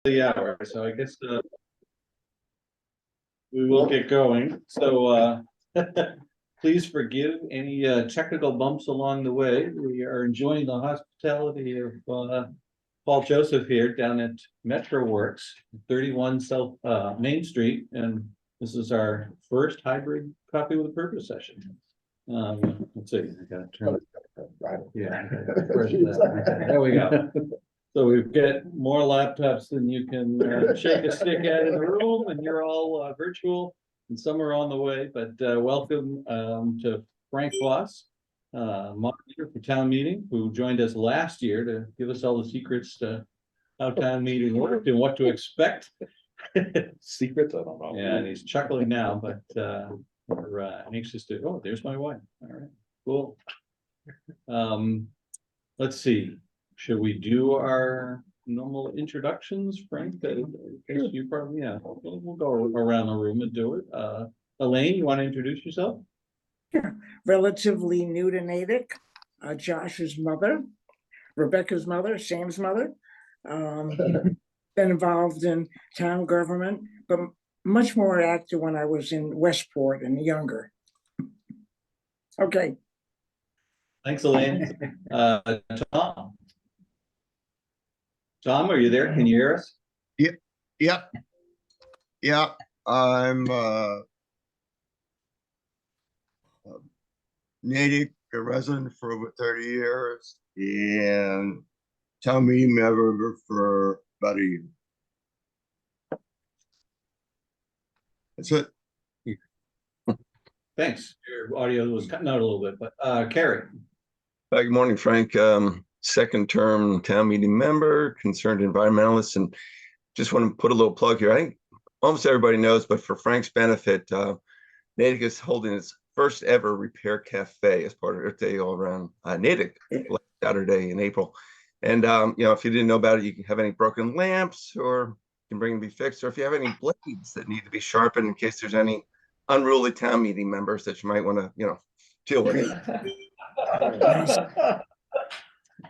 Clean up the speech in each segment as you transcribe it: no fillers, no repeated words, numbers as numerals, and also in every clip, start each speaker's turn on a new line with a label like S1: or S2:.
S1: the hour, so I guess we will get going. So please forgive any technical bumps along the way. We are enjoying the hospitality of Paul Joseph here down at Metro Works, 31 South Main Street, and this is our first hybrid Coffee with a Purpose session. Let's see, I gotta turn it. Yeah, there we go. So we've got more laptops than you can shake a stick at in the room, and you're all virtual, and some are on the way. But welcome to Frank Foss, moderator for town meeting, who joined us last year to give us all the secrets to how town meeting worked and what to expect.
S2: Secrets? I don't know.
S1: Yeah, and he's chuckling now, but we're anxious to. Oh, there's my wife. All right, cool. Let's see. Should we do our normal introductions, Frank? You probably, yeah. We'll go around the room and do it. Elaine, you want to introduce yourself?
S3: Yeah, relatively new to Natick. Josh's mother, Rebecca's mother, Sam's mother. Been involved in town government, but much more active when I was in Westport and younger. Okay.
S1: Thanks, Elaine. Tom. Tom, are you there? Can you hear us?
S4: Yeah. I'm Natick, a resident for over 30 years, and town meeting member for about a year. That's it.
S1: Thanks. Your audio was cutting out a little bit, but Carrie.
S5: Hi, good morning, Frank. Second term town meeting member, concerned environmentalist, and just want to put a little plug here. I think almost everybody knows, but for Frank's benefit, Natick is holding its first ever repair cafe as part of Earth Day all around Natick last Saturday in April. And if you didn't know about it, you can have any broken lamps, or you can bring them to be fixed, or if you have any blades that need to be sharpened in case there's any unruly town meeting members that you might want to, deal with.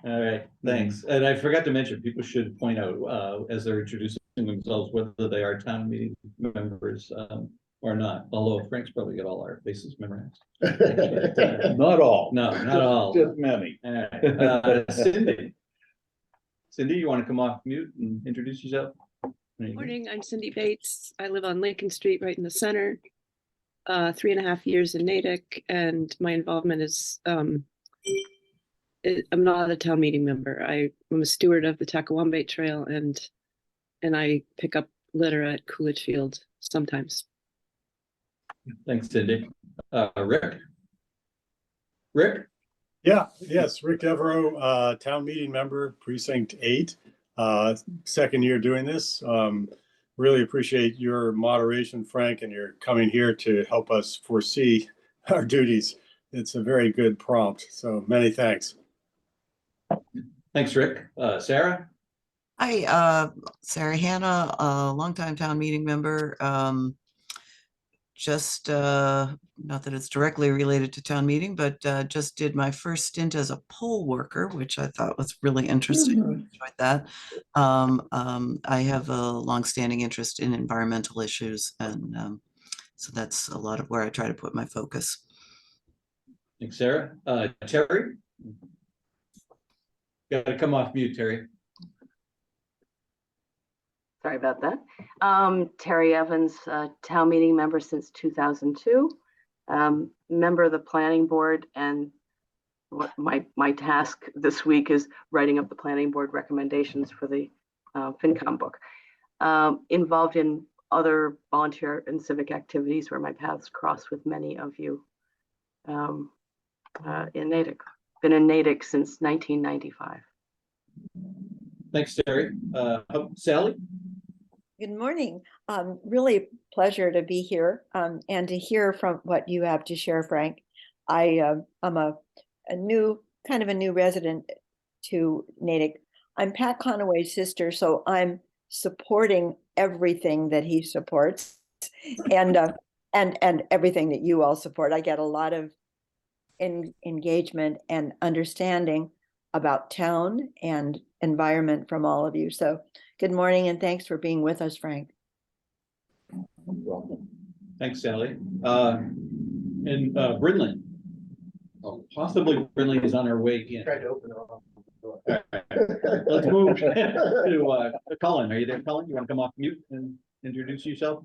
S1: All right, thanks. And I forgot to mention, people should point out as they're introducing themselves whether they are town meeting members or not. Although Frank's probably got all our faces memorized.
S2: Not all.
S1: No, not all.
S2: Just many.
S1: All right. Cindy, you want to come off mute and introduce yourself?
S6: Morning, I'm Cindy Bates. I live on Lincoln Street, right in the center. 3.5 years in Natick, and my involvement is I'm not a town meeting member. I'm a steward of the CWAP Trail, and I pick up litter at Coolidge Field sometimes.
S1: Thanks, Cindy. Rick?
S7: Yes, Rick Devereaux, town meeting member, precinct 8, second year doing this. Really appreciate your moderation, Frank, and your coming here to help us foresee our duties. It's a very good prompt, so many thanks.
S1: Thanks, Rick. Sarah?
S8: Hi, Sarah Hanna, a longtime town meeting member. Just not that it's directly related to town meeting, but just did my first stint as a poll worker, which I thought was really interesting. Enjoyed that. I have a longstanding interest in environmental issues, and so that's a lot of where I try to put my focus.
S1: Thanks, Sarah. Terry? Got to come off mute, Terry.
S9: Sorry about that. Terry Evans, town meeting member since 2002, member of the planning board, and what my task this week is writing up the planning board recommendations for the FinCom book. Involved in other volunteer and civic activities where my paths cross with many of you in Natick. Been in Natick since 1995.
S1: Thanks, Terry. Sally?
S10: Good morning. Really a pleasure to be here and to hear from what you have to share, Frank. I'm a new resident to Natick. I'm Pat Conaway's sister, so I'm supporting everything that he supports and everything that you all support. I get a lot of engagement and understanding about town and environment from all of you. So Good morning, and thanks for being with us, Frank.
S1: Thanks, Sally. And Brinley. Oh, possibly Brinley is on her way in.
S2: Tried to open it up.
S1: Let's move to Colin. Are you there, Colin? You want to come off mute and introduce yourself?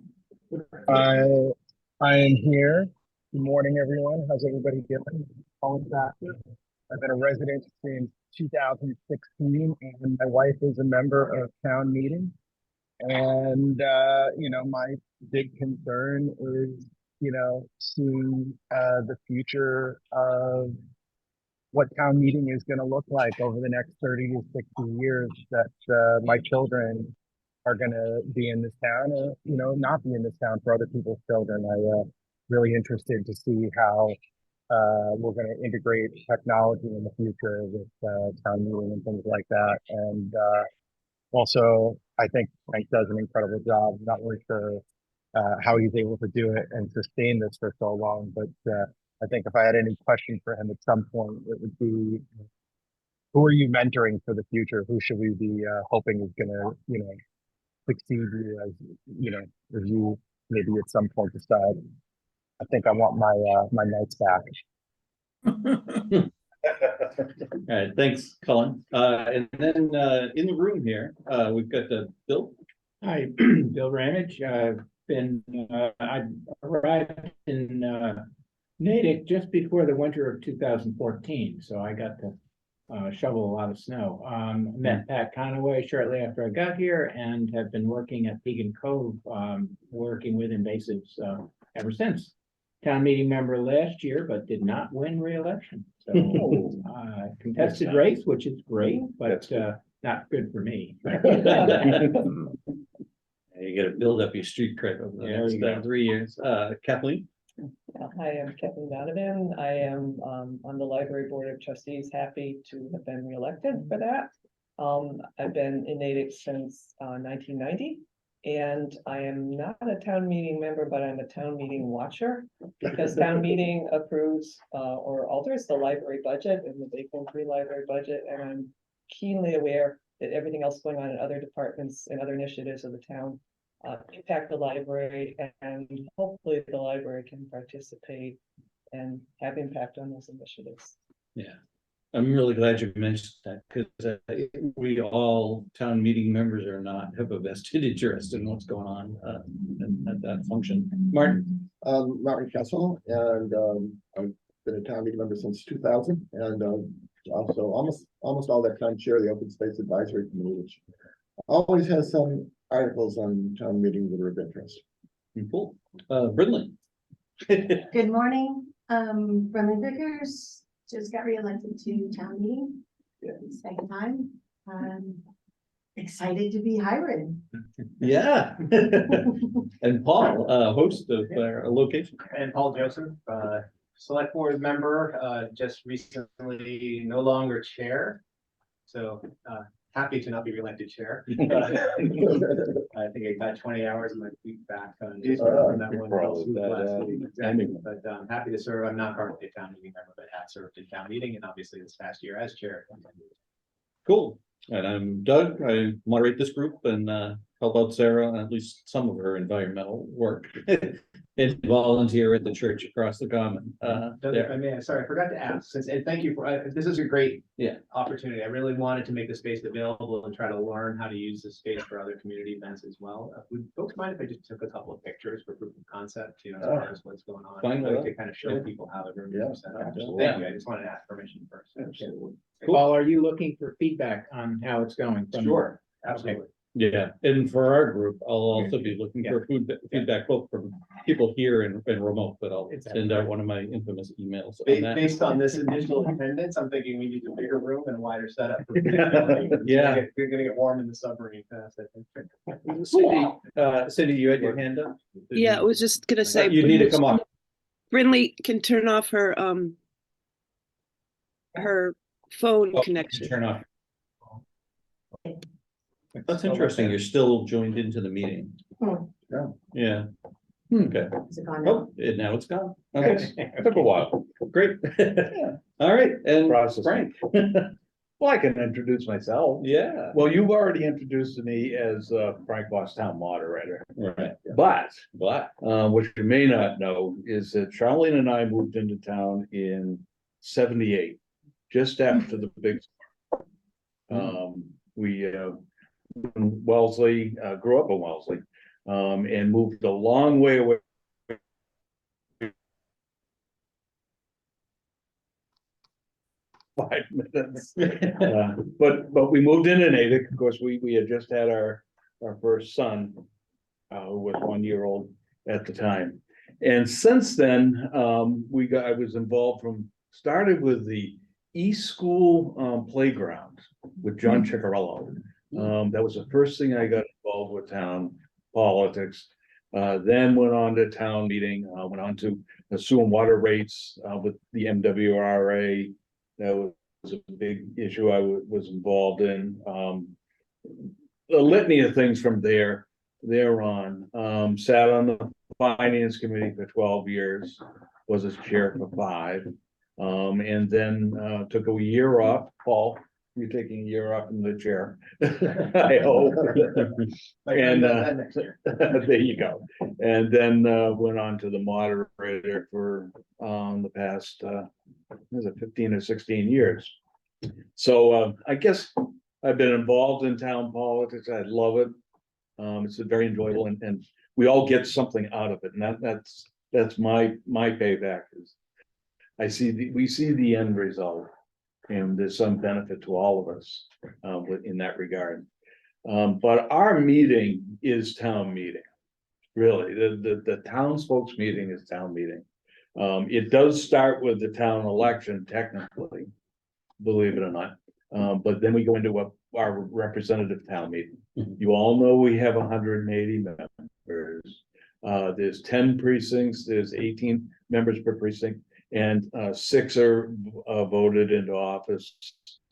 S11: I am here. Good morning, everyone. How's everybody doing? Colin Factor. I've been a resident since 2016, and my wife is a member of town meeting. And my big concern is, seeing the future of what town meeting is going to look like over the next 30 to 60 years, that my children are going to be in this town, or not be in this town for other people's children. I really interested to see how we're going to integrate technology in the future with town meeting and things like that. And also, I think Frank does an incredible job. I'm not really sure how he's able to do it and sustain this for so long, but I think if I had any question for him at some point, it would be, who are you mentoring for the future? Who should we be hoping is going to, succeed you as you maybe at some point decide, I think I want my nights back.
S1: All right, thanks, Colin. And then in the room here, we've got Bill.
S12: Hi, Bill Ramage. I arrived in Natick just before the winter of 2014, so I got to shovel a lot of snow. Met Pat Conaway shortly after I got here and have been working at Pegan Cove, working with invasives ever since. Town meeting member last year, but did not win re-election. So contested race, which is great, but not good for me.
S1: You got to build up your street cred over the next 3 years. Kathleen.
S13: Hi, I'm Kathleen Donovan. I am on the Library Board of Trustees, happy to have been reelected for that. I've been in Natick since 1990, and I am not a town meeting member, but I'm a town meeting watcher, because town meeting approves or alters the library budget and the Bacon Free Library budget, and I'm keenly aware that everything else going on in other departments and other initiatives of the town impact the library, and hopefully the library can participate and have impact on those initiatives.
S1: Yeah, I'm really glad you mentioned that, because we all town meeting members or not have a vested interest in what's going on at that function. Martin.
S2: Martin Kessel, and I've been a town meeting member since 2000, and also almost all that time chair the Open Space Advisory Committee, which always has some articles on town meetings that are of interest.
S1: Cool. Brinley.
S14: Good morning. Brinley Vickers just got reelected to town meeting. Second time. Excited to be hybrid.
S1: Yeah. And Paul, host of our location.
S15: And Paul Joseph, select board member, just recently no longer chair. So happy to not be reelected chair. I think I got 20 hours of my week back on that one last week. Exactly. But I'm happy to serve. I'm not currently a town meeting member, but have served in town meeting, and obviously this past year as chair.
S1: Cool. And I'm Doug. I moderate this group and help out Sarah on at least some of her environmental work. And volunteer at the church across the common.
S15: Doug, if I may, sorry, I forgot to ask. And thank you for this is a great opportunity. I really wanted to make the space available and try to learn how to use the space for other community events as well. Would folks mind if I just took a couple of pictures for proof of concept, as far as what's going on?
S1: Fine,
S15: to kind of show people how the room is set up. Thank you. I just wanted to ask permission first.
S12: Cool. Paul, are you looking for feedback on how it's going?
S15: Sure, absolutely.
S12: Okay.
S1: Yeah, and for our group, I'll also be looking for feedback both from people here and remote, but I'll send out one of my infamous emails.
S15: Based on this initial attendance, I'm thinking we need a bigger room and a wider setup.
S1: Yeah.
S15: We're gonna get warm in the submarine fast, I think.
S1: Cindy, you had your hand up?
S6: Yeah, I was just gonna say.
S1: You need to come on.
S6: Brinley can turn off her phone connection.
S1: Turn off. That's interesting. You're still joined into the meeting. Yeah. Okay.
S14: Is it gone now?
S1: Oh, now it's gone. Okay. Took a while. Great. All right. And Frank.
S16: Well, I can introduce myself.
S1: Yeah.
S16: Well, you've already introduced me as Frank Foss Town Moderator.
S1: Right.
S16: But
S1: But
S16: what you may not know is that Charlene and I moved into town in '78, just after the big. We in Wellesley, grew up in Wellesley, and moved a long way away. 5 minutes. But we moved into Natick. Of course, we had just had our first son, who was 1 year old at the time. And since then, I was involved started with the East School playground with John Ciccarello. That was the first thing I got involved with town politics. Then went on to town meeting, went on to the sewer and water rates with the MWRA. That was a big issue I was involved in. A litany of things from there on. Sat on the finance committee for 12 years, was its chair for 5. And then took a year off. Paul, you're taking a year off in the chair, I hope. And there you go. And then went on to the moderator for the past was it 15 or 16 years. So I guess I've been involved in town politics. I love it. It's very enjoyable, and we all get something out of it, and that's my payback is we see the end result, and there's some benefit to all of us in that regard. But our meeting is town meeting. Really, the townsfolk's meeting is town meeting. It does start with the town election, technically, believe it or not. But then we go into our representative town meeting. You all know we have 180 members. There's 10 precincts, there's 18 members per precinct, and 6 are voted into office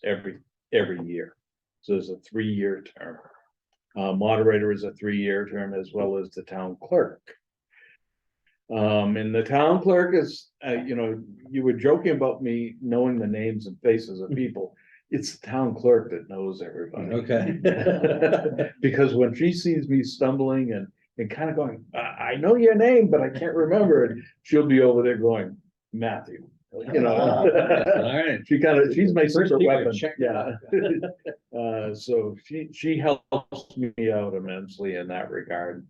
S16: every year. So there's a 3-year term. Moderator is a 3-year term, as well as the town clerk. And the town clerk is, you were joking about me knowing the names and faces of people. It's the town clerk that knows everybody.
S1: Okay.
S16: Because when she sees me stumbling and kind of going, I know your name, but I can't remember it, she'll be over there going, Matthew.
S1: All right.
S16: She's my
S1: First
S16: secret
S1: people
S16: weapon.
S1: check
S16: Yeah. So she helps me out immensely in that regard,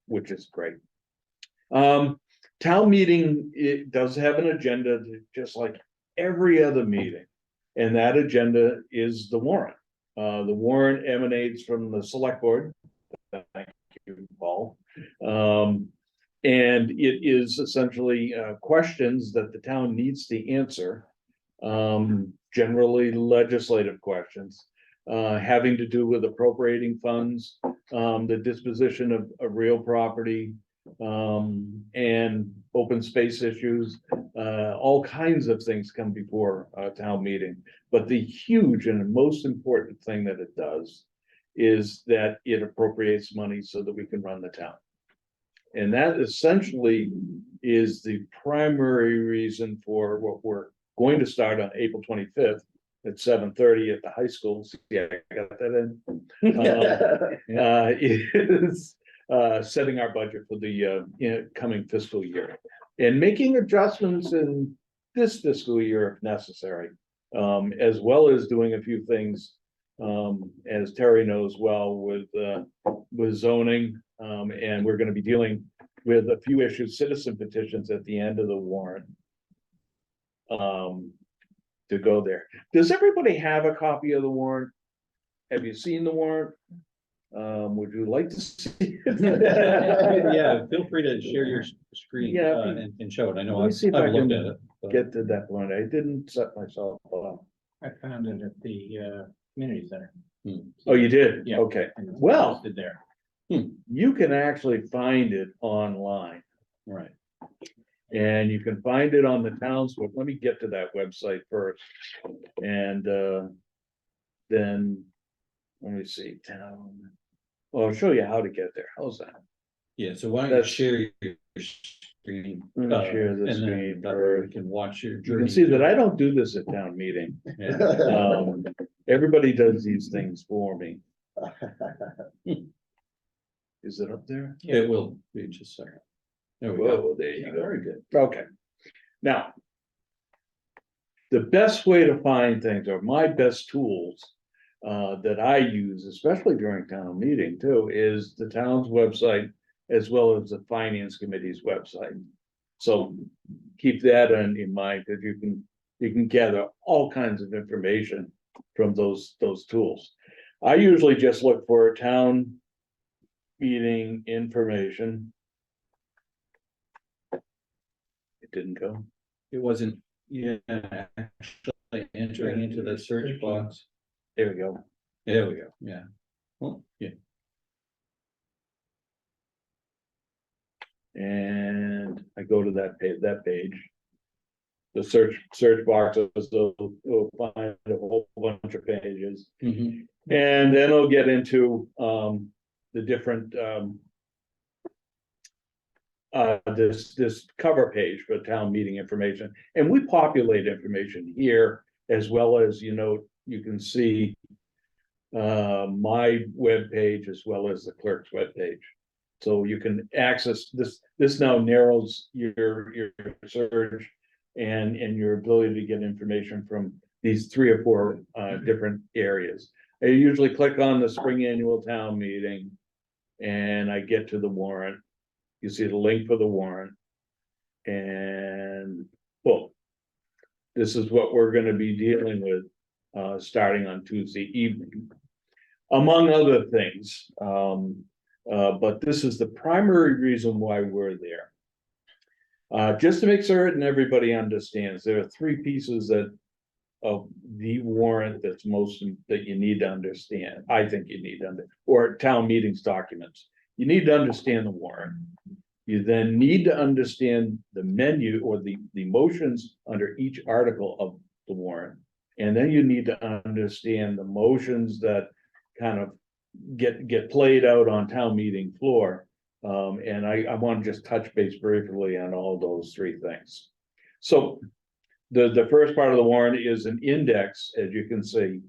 S16: which is great. Town meeting, it does have an agenda, just like every other meeting. And that agenda is the warrant. The warrant emanates from the select board. Thank you, Paul. And it is essentially questions that the town needs to answer, generally legislative questions, having to do with appropriating funds, the disposition of real property, and open space issues. All kinds of things come before a town meeting. But the huge and most important thing that it does is that it appropriates money so that we can run the town. And that essentially is the primary reason for what we're going to start on April 25th at 7:30 at the high school. Yeah, I got that in. Is setting our budget for the coming fiscal year and making adjustments in this fiscal year if necessary, as well as doing a few things, as Terry knows well, with zoning. And we're going to be dealing with a few issues, citizen petitions at the end of the warrant, to go there. Does everybody have a copy of the warrant? Have you seen the warrant? Would you like to see it?
S1: Yeah, feel free to share your screen.
S16: Yeah.
S1: And show it. I know
S16: Let me see if I
S1: I've looked
S16: can
S1: at it. but
S16: get to that point. I didn't set myself up.
S12: I found it at the community center.
S16: Oh, you did?
S12: Yeah.
S16: Okay.
S12: And it's
S16: Well,
S12: posted there.
S16: you can actually find it online.
S1: Right.
S16: And you can find it on the town's, but let me get to that website first. And then, let me see, town. Well, I'll show you how to get there. How's that?
S1: Yeah, so why don't you
S16: That's-
S1: share your screen?
S16: Let me share the
S1: and then
S16: screen
S1: that way
S16: for-
S1: we can watch your
S16: You
S1: journey.
S16: can see that
S1: through.
S16: I don't do this at town meeting.
S1: Yeah.
S16: Everybody does these things for me. Is it up there?
S1: It will be just a second. There we go.
S16: Whoa, there you
S1: Yeah,
S16: go.
S1: very good.
S16: Okay. Now, the best way to find things, or my best tools that I use, especially during town meeting too, is the town's website as well as the finance committee's website. So keep that in mind, that you can gather all kinds of information from those tools. I usually just look for town meeting information. It didn't go.
S1: It wasn't, yeah, actually entering into the search box.
S16: There we go.
S1: There we go, yeah. Well, yeah.
S16: And I go to that page. The search box will find a whole bunch of pages.
S1: Mhm.
S16: And then it'll get into the different this cover page for town meeting information. And we populate information here as well as, you can see my web page as well as the clerk's web page. So you can access this. This now narrows your search and your ability to get information from these 3 or 4 different areas. I usually click on the spring annual town meeting and I get to the warrant. You see the link for the warrant. And well, this is what we're going to be dealing with starting on Tuesday evening, among other things. But this is the primary reason why we're there. Just to make certain everybody understands, there are 3 pieces of the warrant that you need to understand. I think you need to or town meetings documents. You need to understand the warrant. You then need to understand the menu or the motions under each article of the warrant. And then you need to understand the motions that kind of get played out on town meeting floor. And I want to just touch base briefly on all those 3 things. So the first part of the warrant is an index, as you can see,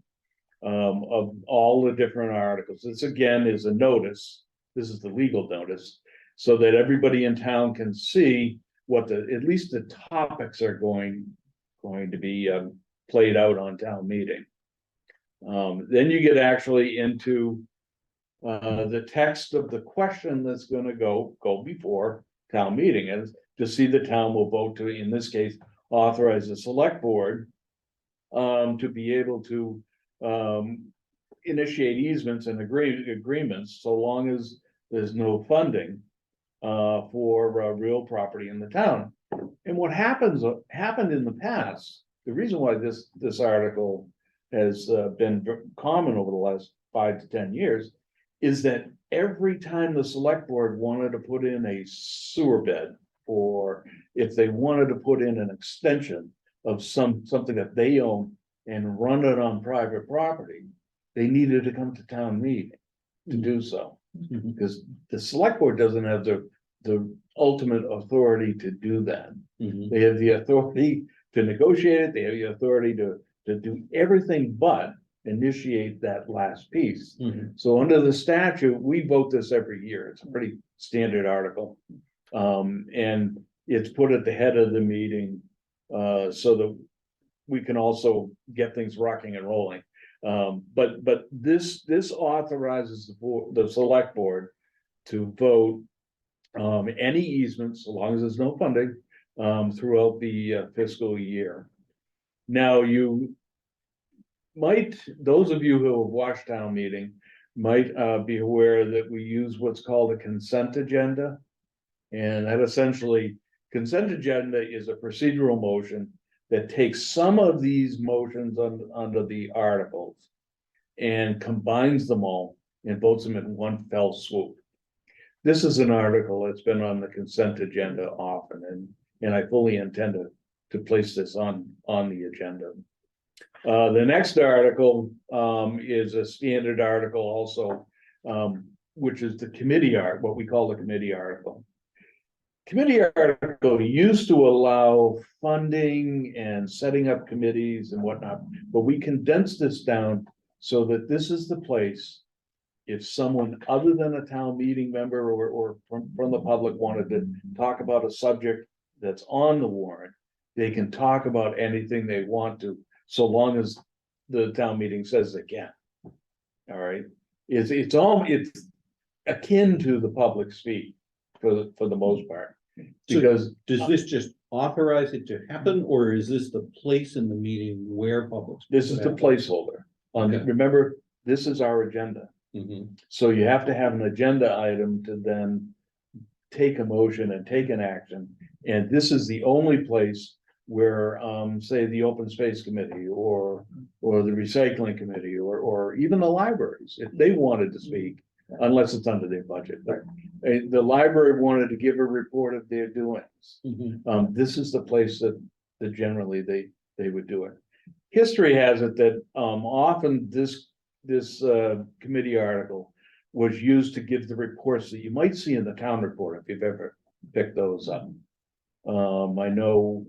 S16: of all the different articles. This again is a notice. This is the legal notice, so that everybody in town can see what at least the topics are going to be played out on town meeting. Then you get actually into the text of the question that's going to go before town meeting, and to see the town will vote to, in this case, authorize the select board to be able to initiate easements and agreements, so long as there's no funding for real property in the town. And what happened in the past, the reason why this article has been common over the last 5 to 10 years, is that every time the select board wanted to put in a sewer bed, or if they wanted to put in an extension of something that they own and run it on private property, they needed to come to town meeting to do so. Because the select board doesn't have the ultimate authority to do that. They have the authority to negotiate it, they have the authority to do everything but initiate that last piece. So under the statute, we vote this every year. It's a pretty standard article. And it's put at the head of the meeting so that we can also get things rocking and rolling. But this authorizes the select board to vote any easements, so long as there's no funding, throughout the fiscal year. Now, those of you who have watched town meeting might be aware that we use what's called a consent agenda. And that essentially, consent agenda is a procedural motion that takes some of these motions under the articles and combines them all and votes them in one fell swoop. This is an article that's been on the consent agenda often, and I fully intend to place this on the agenda. The next article is a standard article also. which is the committee what we call the committee article. Committee article used to allow funding and setting up committees and whatnot, but we condensed this down so that this is the place. If someone other than a town meeting member or from the public wanted to talk about a subject that's on the warrant, they can talk about anything they want to, so long as the town meeting says they can. All right, it's akin to the public speak for the most part.
S1: So
S16: Because
S1: does this just authorize it to happen, or is this the place in the meeting where public?
S16: this is the placeholder.
S1: Okay.
S16: Remember, this is our agenda.
S1: Mhm.
S16: So you have to have an agenda item to then take a motion and take an action. And this is the only place where, say, the open space committee or the recycling committee or even the libraries, if they wanted to speak, unless it's under their budget. But the library wanted to give a report of their doings.
S1: Mhm.
S16: This is the place that generally they would do it. History has it that often this committee article was used to give the reports that you might see in the town report, if you've ever picked those up. I know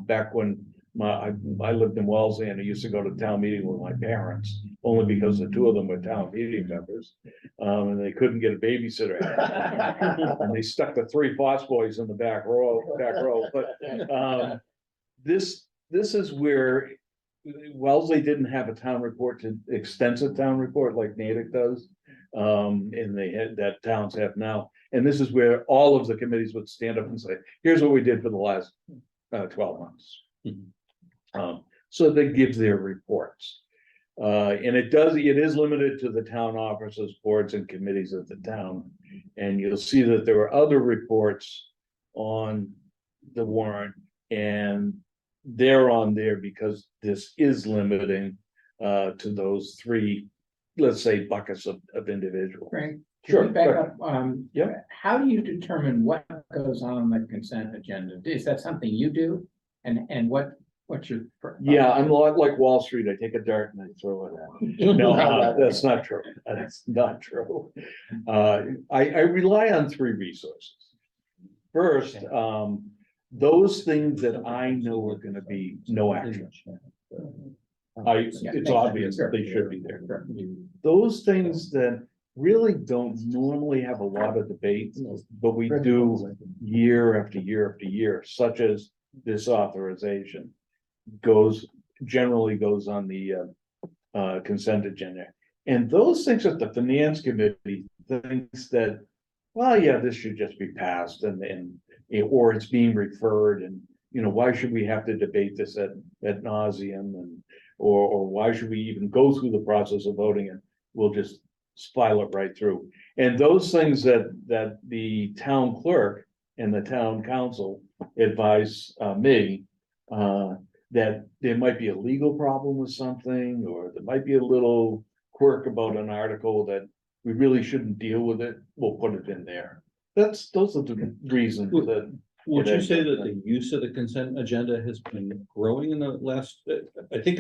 S16: back when I lived in Wellesley and I used to go to town meeting with my parents, only because the two of them were town meeting members. And they couldn't get a babysitter. And they stuck the three Foss boys in the back row. But this is where Wellesley didn't have a town report, extensive town report like Natick does. And they had that towns have now. And this is where all of the committees would stand up and say, here's what we did for the last 12 months. So they give their reports. And it is limited to the town offices, boards and committees of the town. And you'll see that there were other reports on the warrant, and they're on there because this is limiting to those three, let's say, buckets of individuals.
S12: Frank,
S16: Sure,
S12: can we back
S16: go
S12: up?
S16: Yep.
S12: How do you determine what goes on the consent agenda? Is that something you do? And what's your?
S16: Yeah, I'm a lot like Wall Street. I take a dart and I throw it at. No, that's not true. That's not true. I rely on three resources. First, those things that I know are gonna be no action. It's obvious that they should be there. Those things that really don't normally have a lot of debate, but we do year after year after year, such as this authorization generally goes on the consent agenda. And those things that the finance committee thinks that, well, yeah, this should just be passed or it's being referred, and why should we have to debate this at nauseum, and or why should we even go through the process of voting, and we'll just file it right through. And those things that the town clerk and the town council advise me that there might be a legal problem with something, or there might be a little quirk about an article that we really shouldn't deal with it, we'll put it in there. Those are the reasons that.
S1: Would you say that the use of the consent agenda has been growing in the last, I think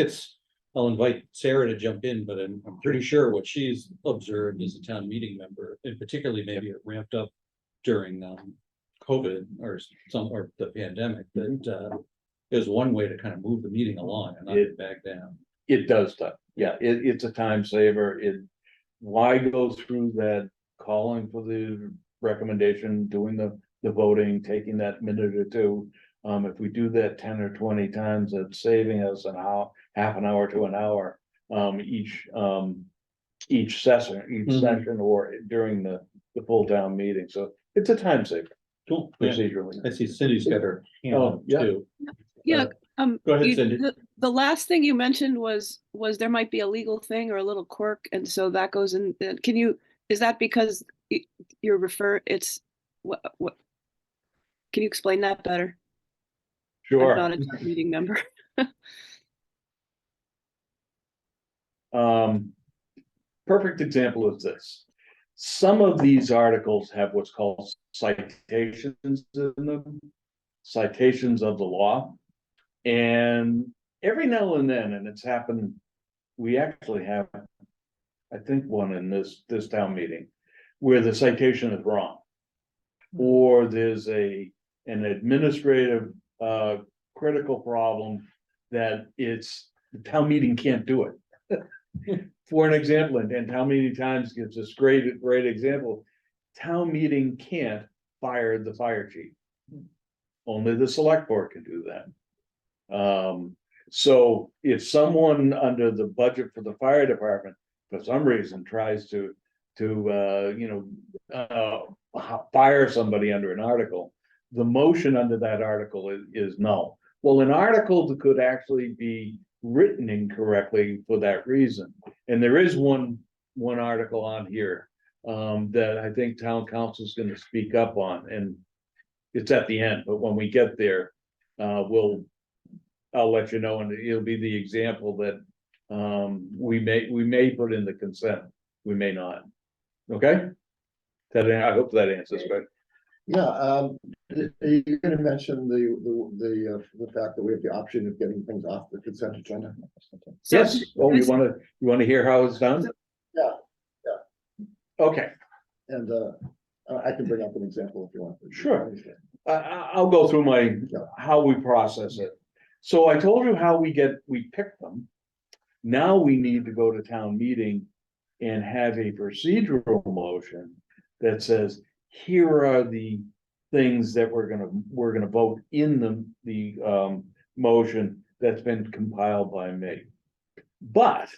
S1: I'll invite Sarah to jump in, but I'm pretty sure what she's observed as a town meeting member, and particularly maybe it ramped up during COVID or the pandemic, that is one way to kind of move the meeting along and not back down.
S16: It does stuff. Yeah, it's a time saver. Why go through that, calling for the recommendation, doing the voting, taking that minute or two? If we do that 10 or 20 times, it's saving us an hour, half an hour to an hour each session or during the full town meeting. So it's a time saver.
S1: Cool.
S16: Procedurally.
S1: I see Cindy's got her hand up
S16: yeah.
S1: too.
S6: Yeah.
S1: Go ahead, Cindy.
S6: The last thing you mentioned was there might be a legal thing or a little quirk, and so that goes in. Is that because it's what? Can you explain that better?
S16: Sure.
S6: I'm not a meeting member.
S16: Perfect example is this. Some of these articles have what's called citations in them, citations of the law. And every now and then, and it's happened, we actually have, I think, one in this town meeting, where the citation is wrong. Or there's an administrative, critical problem that the town meeting can't do it. For an example, and Town Meeting Times gives this great example, town meeting can't fire the fire chief. Only the select board can do that. So if someone under the budget for the fire department, for some reason, tries to fire somebody under an article, the motion under that article is null. Well, an article that could actually be written incorrectly for that reason. And there is one article on here that I think town council is going to speak up on, and it's at the end, but when we get there, I'll let you know, and it'll be the example that we may put in the consent, we may not. Okay? I hope that answers, but
S2: Yeah, you're gonna mention the fact that we have the option of getting things off the consent agenda.
S16: yes. Oh, you want to hear how it's done?
S2: Yeah,
S16: Okay,
S2: and I can bring up an example if you want.
S16: Sure. I'll go through how we process it. So I told you how we pick them. Now we need to go to town meeting and have a procedural motion that says, here are the things that we're gonna vote in the motion that's been compiled by me. But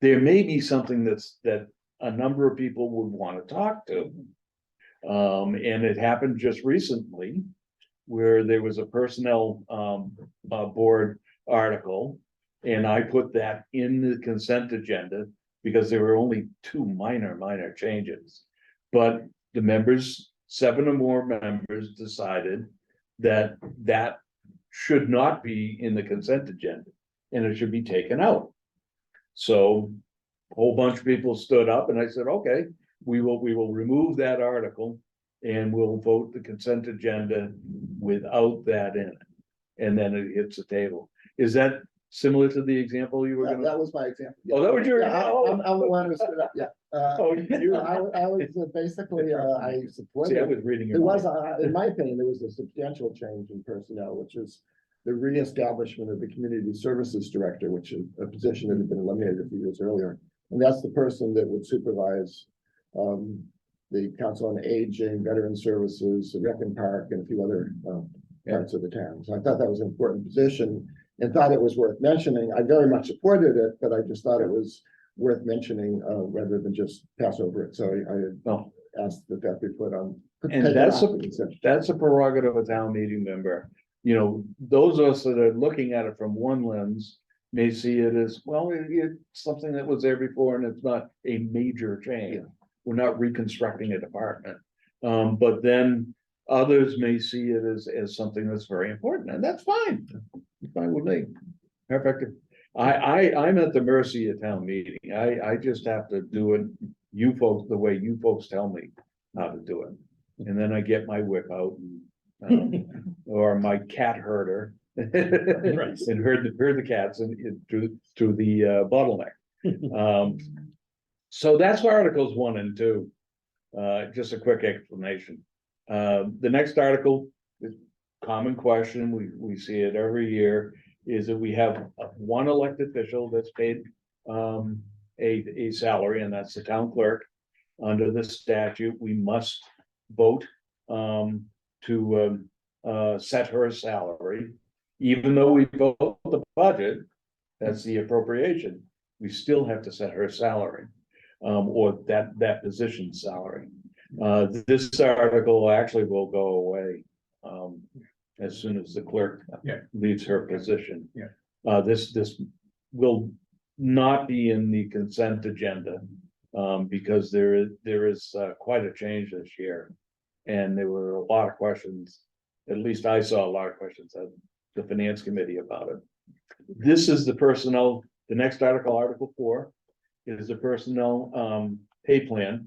S16: there may be something that a number of people would want to talk to. And it happened just recently where there was a personnel board article, and I put that in the consent agenda because there were only two minor changes. But the members, 7 or more members, decided that should not be in the consent agenda and it should be taken out. So a whole bunch of people stood up and I said, okay, we will remove that article and we'll vote the consent agenda without that in it. And then it hits the table. Is that similar to the example you were gonna?
S2: That was my example.
S16: Oh, that was your.
S2: Yeah, I'm the one who stood up, yeah.
S16: Oh, you.
S2: I was basically, I supported.
S16: See, I was reading.
S2: It was, in my opinion, there was a substantial change in personnel, which is the reestablishment of the community services director, which is a position that had been eliminated a few years earlier. And that's the person that would supervise the Council on Aging, Veteran Services, the Rec and Park, and a few other parts of the town. So I thought that was an important position and thought it was worth mentioning. I very much supported it, but I just thought it was worth mentioning rather than just pass over it. So I asked that that be put on.
S16: And that's a prerogative of a town meeting member. You know, those of us that are looking at it from one lens may see it as, well, it's something that was there before and it's not a major change. Yeah. We're not reconstructing a department. But then others may see it as something that's very important, and that's fine. It's fine with me. Perfect. I'm at the mercy of town meeting. I just have to do it, you folks, the way you folks tell me how to do it. And then I get my whip out and, or my cat herder and herd the cats through the bottleneck. So that's Articles 1 and 2. Just a quick explanation. The next article is common question. We see it every year. Is that we have one elected official that's paid a salary, and that's the town clerk. Under the statute, we must vote to set her salary. Even though we vote the budget, that's the appropriation, we still have to set her salary, or that position's salary. This article actually will go away as soon as the clerk leaves her position. This will not be in the consent agenda because there is quite a change this year, and there were a lot of questions. At least I saw a lot of questions at the finance committee about it. This is the personnel. The next article, Article 4, is the personnel pay plan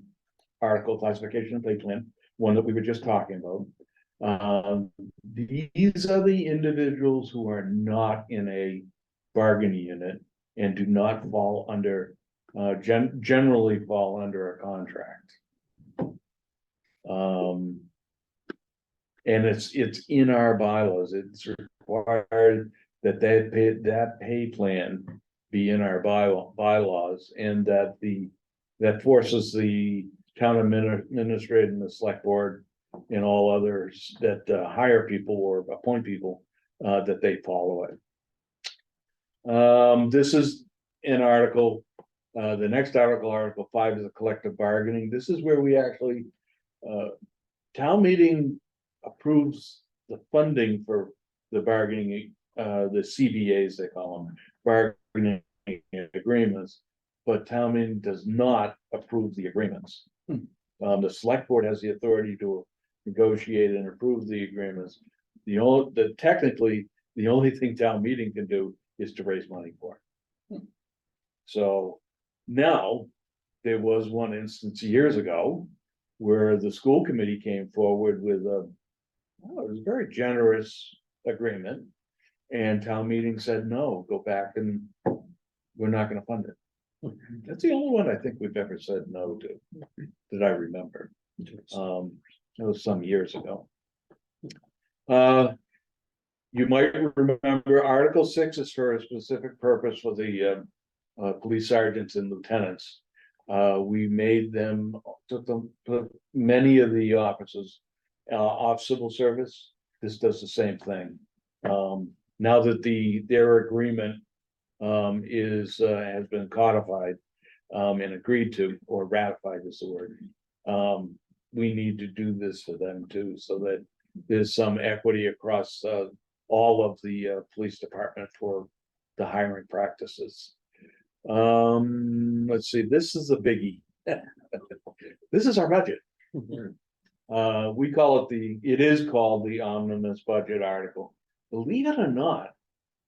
S16: article, classification and pay plan, one that we were just talking about. These are the individuals who are not in a bargaining unit and do not fall under, generally fall under a contract. And it's in our bylaws. It's required that that pay plan be in our bylaws, and that forces the town administrator and the select board and all others that hire people or appoint people, that they follow it. This is an article, the next article, Article 5, is a collective bargaining. This is where we actually, town meeting approves the funding for the bargaining, the CBAs, they call them, bargaining agreements, but town meeting does not approve the agreements. The select board has the authority to negotiate and approve the agreements. Technically, the only thing town meeting can do is to raise money for it. So now, there was one instance years ago where the school committee came forward with it was a very generous agreement, and town meeting said, no, go back and we're not gonna fund it. That's the only one I think we've ever said no to, that I remember. That was some years ago. You might remember Article 6 is for a specific purpose for the police sergeants and lieutenants. We made them, took many of the officers off civil service. This does the same thing. Now that their agreement has been codified and agreed to, or ratified is the word. We need to do this for them too, so that there's some equity across all of the police department for the hiring practices. Let's see, this is a biggie. This is our budget. We call it is called the omnibus budget article. Believe it or not,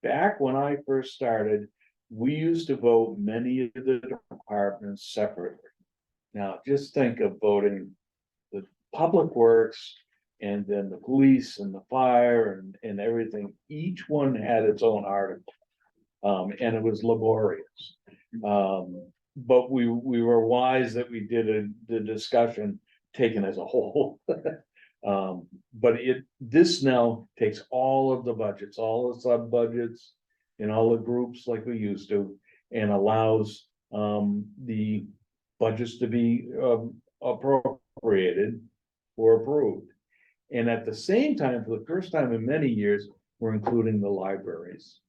S16: back when I first started, we used to vote many of the departments separately. Now, just think of voting the public works, and then the police and the fire and everything. Each one had its own article, and it was laborious. But we were wise that we did the discussion taken as a whole. But this now takes all of the budgets, all the sub budgets, and all the groups like we used to, and allows the budgets to be appropriated or approved. And at the same time, for the first time in many years, we're including the libraries.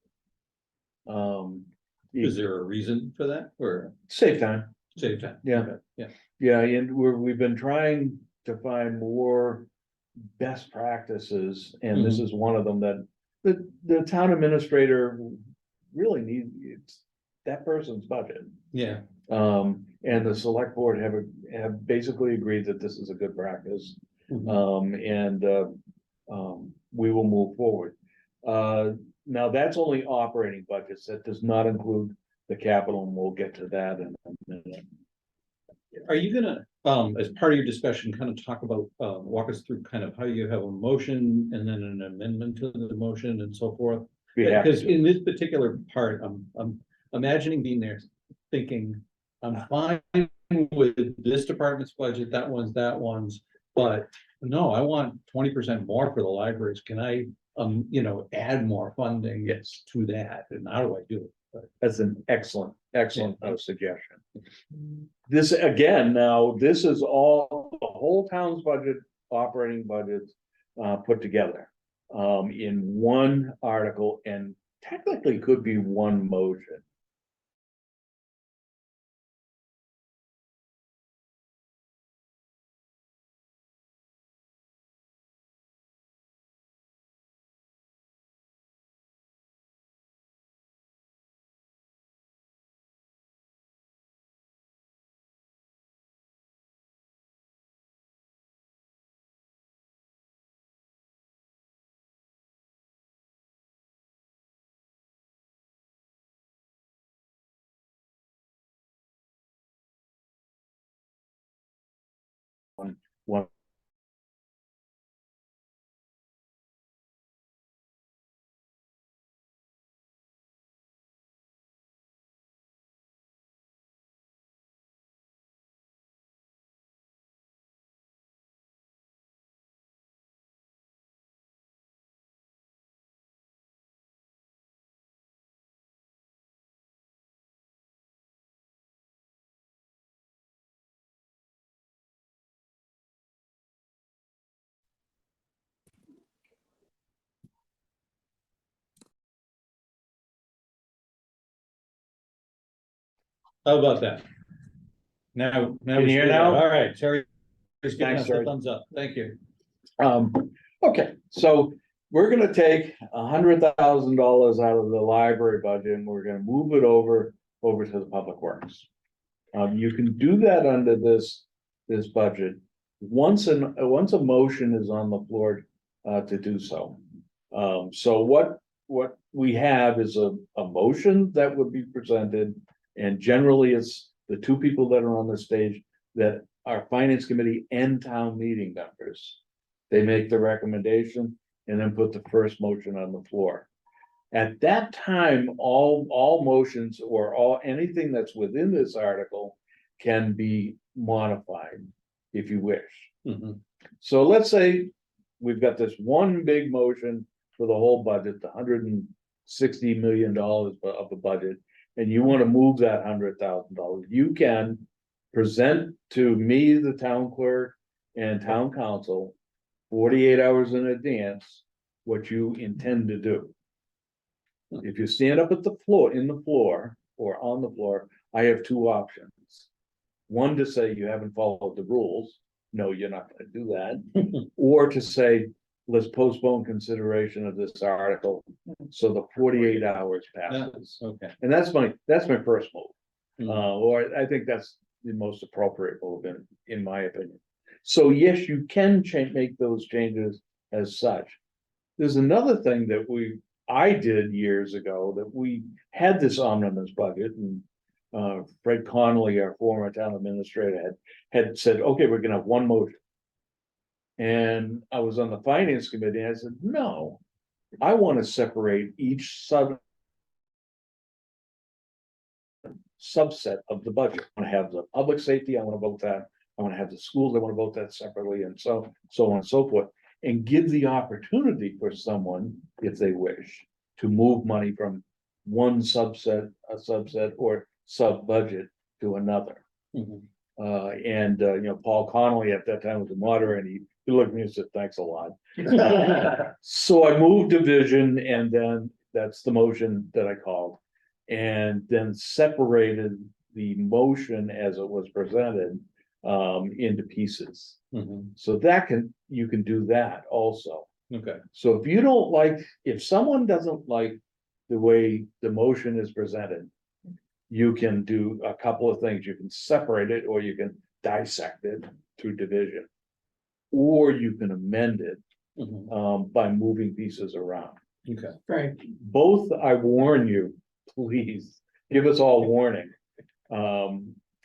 S1: Is there a reason for that, or?
S16: Save time.
S1: Save time.
S16: Yeah.
S1: Okay, yeah.
S16: Yeah, and we've been trying to find more best practices, and this is one of them that the town administrator really needs. It's that person's budget.
S1: Yeah.
S16: And the select board have basically agreed that this is a good practice. And we will move forward. Now, that's only operating budgets. That does not include the capital, and we'll get to that in a minute.
S1: Are you gonna, as part of your discussion, kind of talk about, walk us through kind of how you have a motion and then an amendment to the motion and so forth? Because in this particular part, I'm imagining being there thinking, I'm fine with this department's budget, that one's, but no, I want 20% more for the libraries. Can I, add more funding to that? And how do I do it?
S16: That's an excellent suggestion. This again, now, this is all the whole town's budget, operating budgets put together in one article, and technically could be one motion. One
S1: How about that? Now
S16: Can
S1: we
S16: you hear
S1: should-
S16: now?
S1: All right, Terry. Just giving
S16: Thanks,
S1: us the
S16: Terry.
S1: thumbs up. Thank you.
S16: Okay, so we're gonna take $100,000 out of the library budget and we're gonna move it over to the public works. You can do that under this budget, once a motion is on the floor, to do so. So what we have is a motion that would be presented, and generally it's the two people that are on the stage that are finance committee and town meeting members. They make the recommendation and then put the first motion on the floor. At that time, all motions or anything that's within this article can be modified if you wish.
S1: Mhm.
S16: So let's say we've got this one big motion for the whole budget, the $160 million of the budget, and you want to move that $100,000, you can present to me, the town clerk, and town council 48 hours in advance what you intend to do. If you stand up at the floor, or on the floor, I have two options. One, to say you haven't followed the rules. No, you're not gonna do that. Or to say, let's postpone consideration of this article, so the 48 hours passes.
S1: Okay.
S16: And that's my first move.
S1: Mhm.
S16: Or I think that's the most appropriate move in my opinion. So yes, you can make those changes as such. There's another thing that I did years ago, that we had this omnibus budget, and Fred Connolly, our former town administrator, had said, okay, we're gonna have one motion. And I was on the finance committee, and I said, no, I want to separate each subset of the budget. I want to have the public safety, I want to vote that. I want to have the schools, I want to vote that separately, and so on and so forth. And give the opportunity for someone, if they wish, to move money from one subset or sub-budget to another.
S1: Mhm.
S16: Paul Connolly at that time was the moderator, and he looked at me and said, thanks a lot. So I moved division, and then that's the motion that I called. And then separated the motion as it was presented into pieces.
S1: Mhm.
S16: So you can do that also.
S1: Okay.
S16: So if someone doesn't like the way the motion is presented, you can do a couple of things. You can separate it, or you can dissect it through division. Or you can amend it
S1: Mhm.
S16: by moving pieces around.
S1: Okay.
S12: Frank,
S16: Both, I warn you, please, give us all warning.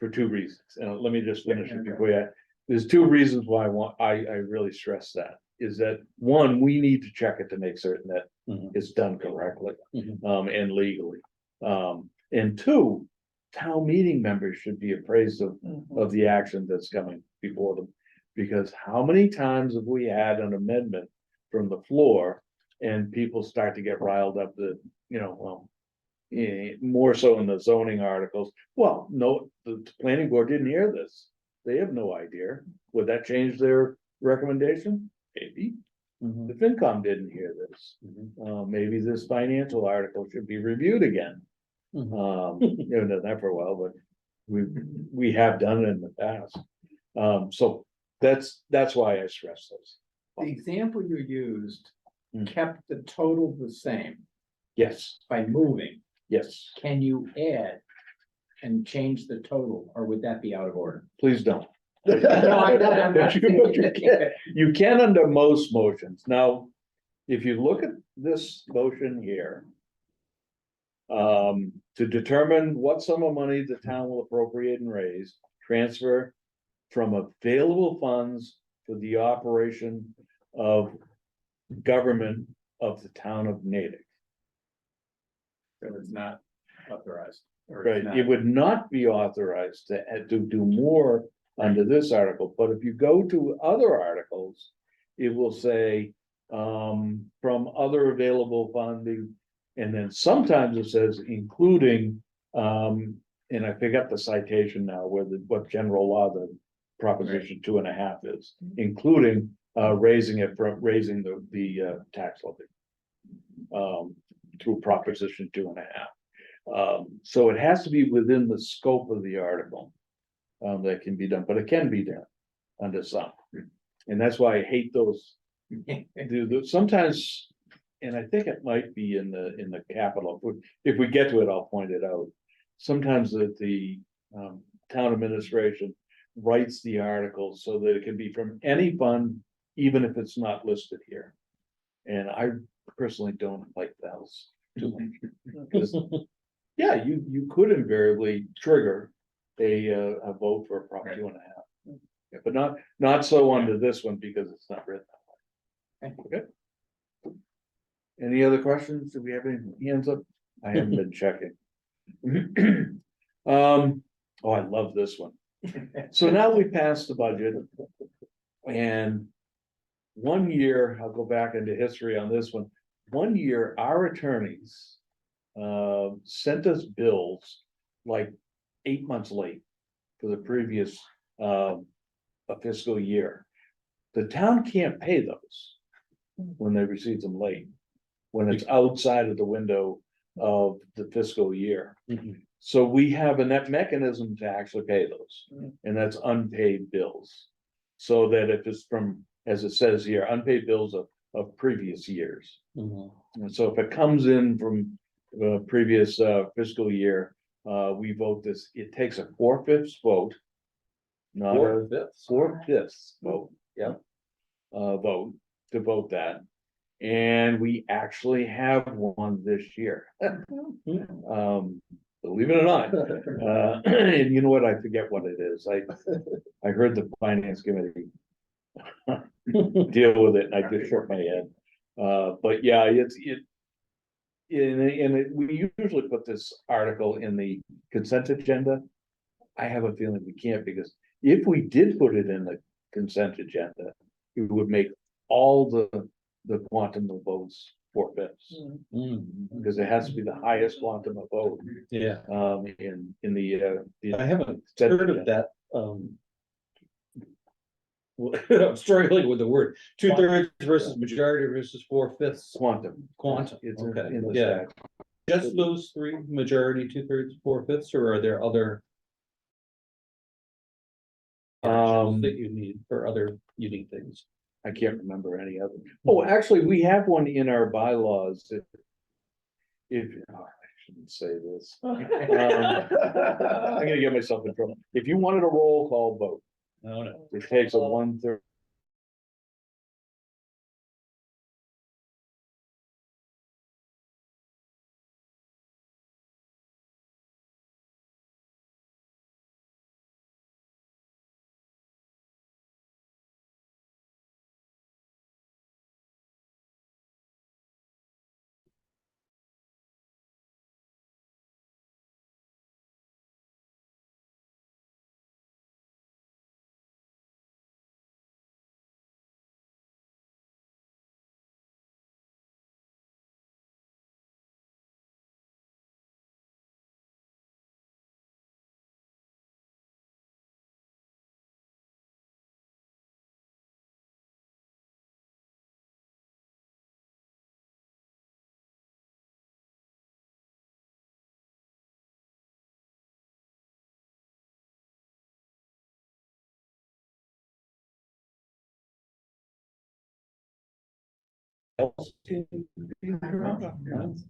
S16: For two reasons, and let me just finish it before there's two reasons why I really stress that, is that one, we need to check it to make certain that
S1: Mhm.
S16: it's done correctly,
S1: Mhm.
S16: and legally. And two, town meeting members should be appraised of the action that's coming before them. Because how many times have we had an amendment from the floor and people start to get riled up more so in the zoning articles? Well, no, the planning board didn't hear this. They have no idea. Would that change their recommendation? Maybe.
S1: Mhm.
S16: The FinCom didn't hear this. Maybe this financial article should be reviewed again.
S1: Mhm.
S16: Haven't done that for a while, but we have done it in the past. So that's why I stress this.
S12: the example you used
S16: Mm.
S12: kept the total the same
S16: Yes,
S12: by moving.
S16: yes,
S12: Can you add and change the total, or would that be out of order?
S16: please don't.
S12: No, I know, I'm not
S16: You can under most motions. Now, if you look at this motion here. To determine what sum of money the town will appropriate and raise, transfer from available funds for the operation of government of the town of Natick.
S12: So it's not authorized. or it's
S16: Right,
S12: not-
S16: it would not be authorized to do more under this article, but if you go to other articles, it will say, from other available funding. And then sometimes it says including, and I forget the citation now, what general law the proposition 2.5 is, including, raising the tax levy. Through proposition 2.5. So it has to be within the scope of the article. That can be done, but it can be done under some. And that's why I hate those. Sometimes, and I think it might be in the capital, if we get to it, I'll point it out. Sometimes the town administration writes the article so that it can be from any fund, even if it's not listed here. And I personally don't like those too much. Because, yeah, you could invariably trigger a vote for a Prop 2.5. Yeah, but not so under this one because it's not written that way. Okay. Any other questions? Do we have any hands up? I haven't been checking. Oh, I love this one. So now we passed the budget. And 1 year, I'll go back into history on this one. 1 year, our attorneys sent us bills like 8 months late for the previous fiscal year. The town can't pay those when they receive them late, when it's outside of the window of the fiscal year. So we have a net mechanism to actually pay those, and that's unpaid bills. So that if it's from, as it says here, unpaid bills of previous years. And so if it comes in from the previous fiscal year, we vote this, it takes a 4/5 vote. Not a 4/5 vote, yeah. Vote to vote that. And we actually have one this year. Believe it or not. And you know what? I forget what it is. I heard the finance committee deal with it, and I just shook my head. But yeah, we usually put this article in the consent agenda. I have a feeling we can't, because if we did put it in the consent agenda, it would make all the quantum of votes 4/5. Because it has to be the highest quantum of vote.
S1: Yeah.
S16: In the
S1: I haven't heard of that. I'm struggling with the word 2/3 versus majority versus 4/5
S16: quantum.
S1: It's
S16: Okay.
S1: in the statute. Just those three: majority, 2/3, 4/5, or are there other that you need for other unique things?
S16: I can't remember any of them. Oh, actually, we have one in our bylaws. I shouldn't say this. I'm gonna get myself in trouble. If you wanted a roll call vote,
S1: No.
S16: it takes a 1/3.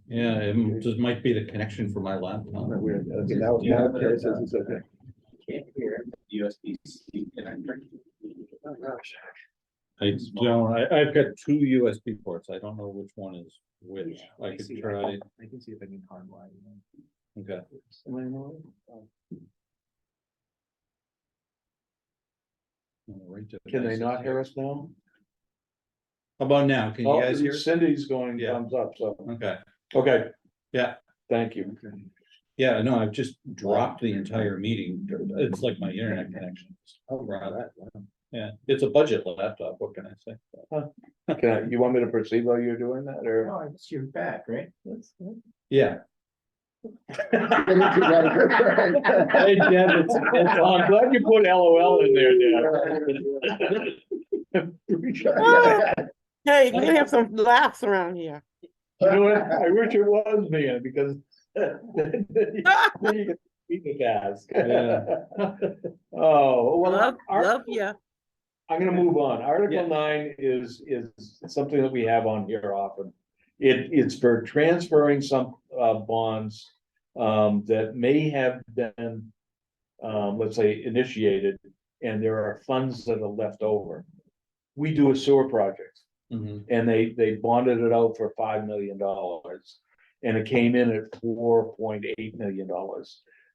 S1: Yeah, it just might be the connection for my laptop.
S2: Okay, now Terry says it's okay.
S15: Can't hear USB-C connector.
S2: Oh, gosh.
S1: I've got two USB ports. I don't know which one is which. I could try.
S15: I can see if I can hardwire them.
S1: Okay.
S16: Can they not hear us now?
S1: How about now? Can you guys hear?
S16: Cindy's going
S1: Yeah.
S16: thumbs up, so.
S1: Okay.
S16: Okay,
S1: Yeah.
S16: thank you.
S1: Yeah, no, I've just dropped the entire meeting. It's like my internet connection. Yeah, it's a budget laptop. What can I say?
S16: You want me to proceed while you're doing that, or?
S15: Oh, it's your back, right?
S1: Yeah.
S16: Hey, Jen, I'm glad you put LOL in there, Dan.
S17: Hey, we have some laughs around here.
S16: You know what? I wish it was, man, because Then you get the task.
S1: Yeah.
S16: Oh, well,
S8: Love, yeah.
S16: I'm gonna move on.
S1: Yeah.
S16: Article 9 is something that we have on here often. It's for transferring some bonds that may have been let's say initiated, and there are funds that are left over. We do a sewer project, and they bonded it out for $5 million, and it came in at $4.8 million.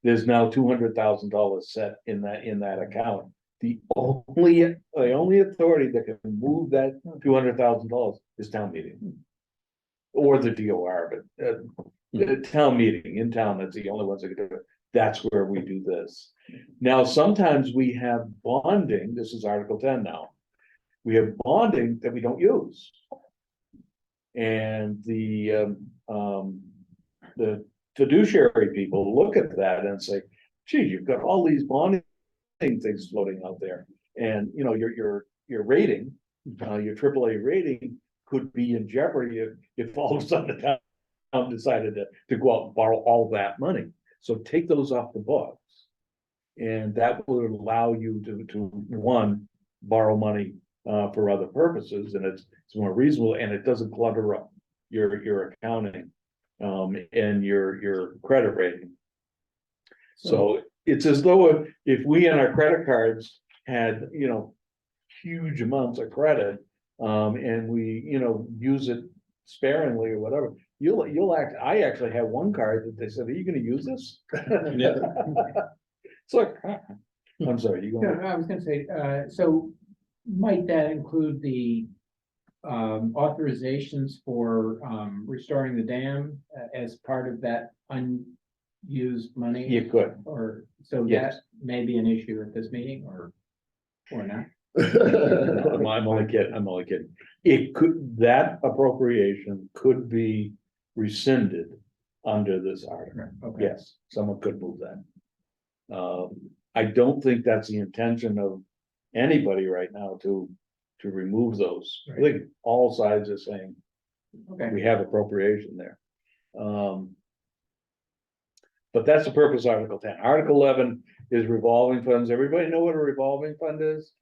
S16: There's now $200,000 set in that account. The only authority that can move that $200,000 is town meeting. Or the DOR, but the town meeting in town, that's the only ones that can do it. That's where we do this. Now, sometimes we have bonding, this is Article 10 now. We have bonding that we don't use. And the fiduciary people look at that and say, gee, you've got all these bonding things floating out there. And you know, your rating, your AAA rating could be in jeopardy if all of a sudden the town decided to go out and borrow all that money. So take those off the books. And that will allow you to one, borrow money for other purposes, and it's more reasonable, and it doesn't clutter up your accounting and your credit rating. So it's as though if we in our credit cards had, you know, huge amounts of credit, and we, you know, use it sparingly or whatever, I actually have one card that they said, are you gonna use this?
S1: Yeah.
S16: It's like, I'm sorry, you
S12: No,
S16: go.
S12: I was gonna say, so might that include the authorizations for restoring the dam as part of that unused money?
S16: You could.
S12: Or, so
S16: Yes.
S12: that may be an issue at this meeting or not?
S16: I'm only kidding. It could, that appropriation could be rescinded under this article.
S12: Okay.
S16: Yes, someone could move that. I don't think that's the intention of anybody right now to remove those. I think all sides are saying
S12: Okay.
S16: we have appropriation there. But that's the purpose of Article 10. Article 11 is revolving funds. Everybody know what a revolving fund is?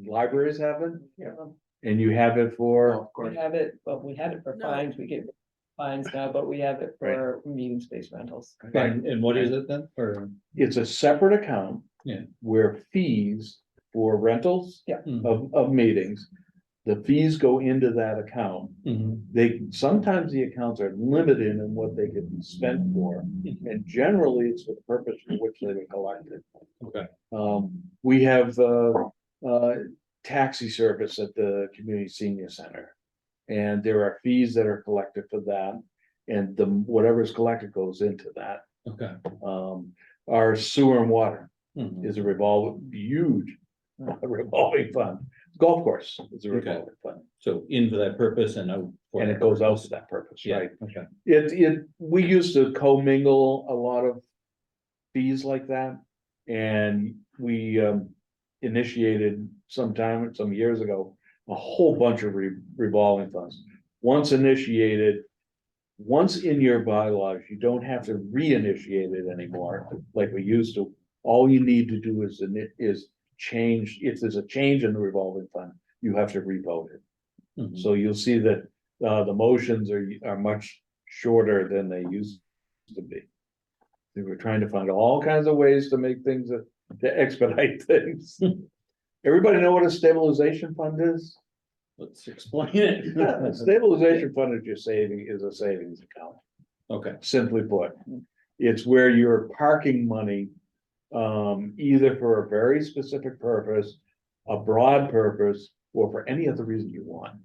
S16: Libraries have it?
S13: Yeah.
S16: And you have it for?
S13: We have it, but we had it for fines, we get fines now, but we have it for meeting space rentals.
S1: And what is it then for?
S16: It's a separate account.
S1: Yeah.
S16: Where fees for rentals.
S13: Yeah.
S16: Of meetings, the fees go into that account. Sometimes the accounts are limited in what they can be spent for, and generally it's for the purpose for which they were collected.
S1: Okay.
S16: We have taxi service at the community senior center. And there are fees that are collected for that, and whatever is collected goes into that.
S1: Okay.
S16: Our sewer and water is a huge revolving fund. Golf course is a revolving fund.
S1: So in for that purpose and out.
S16: And it goes out to that purpose,
S1: Yeah,
S16: right?
S1: okay.
S16: We used to commingle a lot of fees like that. And we initiated some years ago, a whole bunch of revolving funds. Once initiated, once in your bylaws, you don't have to reinitiate it anymore like we used to. All you need to do is change, if there's a change in the revolving fund, you have to revote it. So you'll see that the motions are much shorter than they used to be. They were trying to find all kinds of ways to make things, to expedite things. Everybody know what a stabilization fund is?
S1: Let's explain it.
S16: A stabilization fund is a savings account.
S1: Okay.
S16: Simply put, it's where you're parking money, either for a very specific purpose, a broad purpose, or for any other reason you want.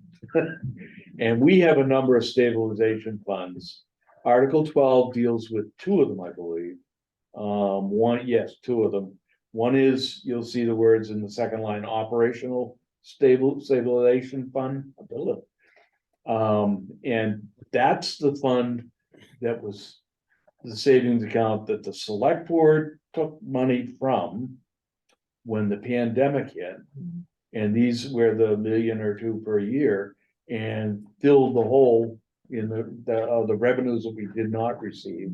S16: And we have a number of stabilization funds. Article 12 deals with two of them, I believe. Two of them. One is, you'll see the words in the second line, operational stabilization fund. And that's the fund that was the savings account that the select board took money from when the pandemic hit. And these were the $1 million or $2 million per year, and filled the hole in the revenues that we did not receive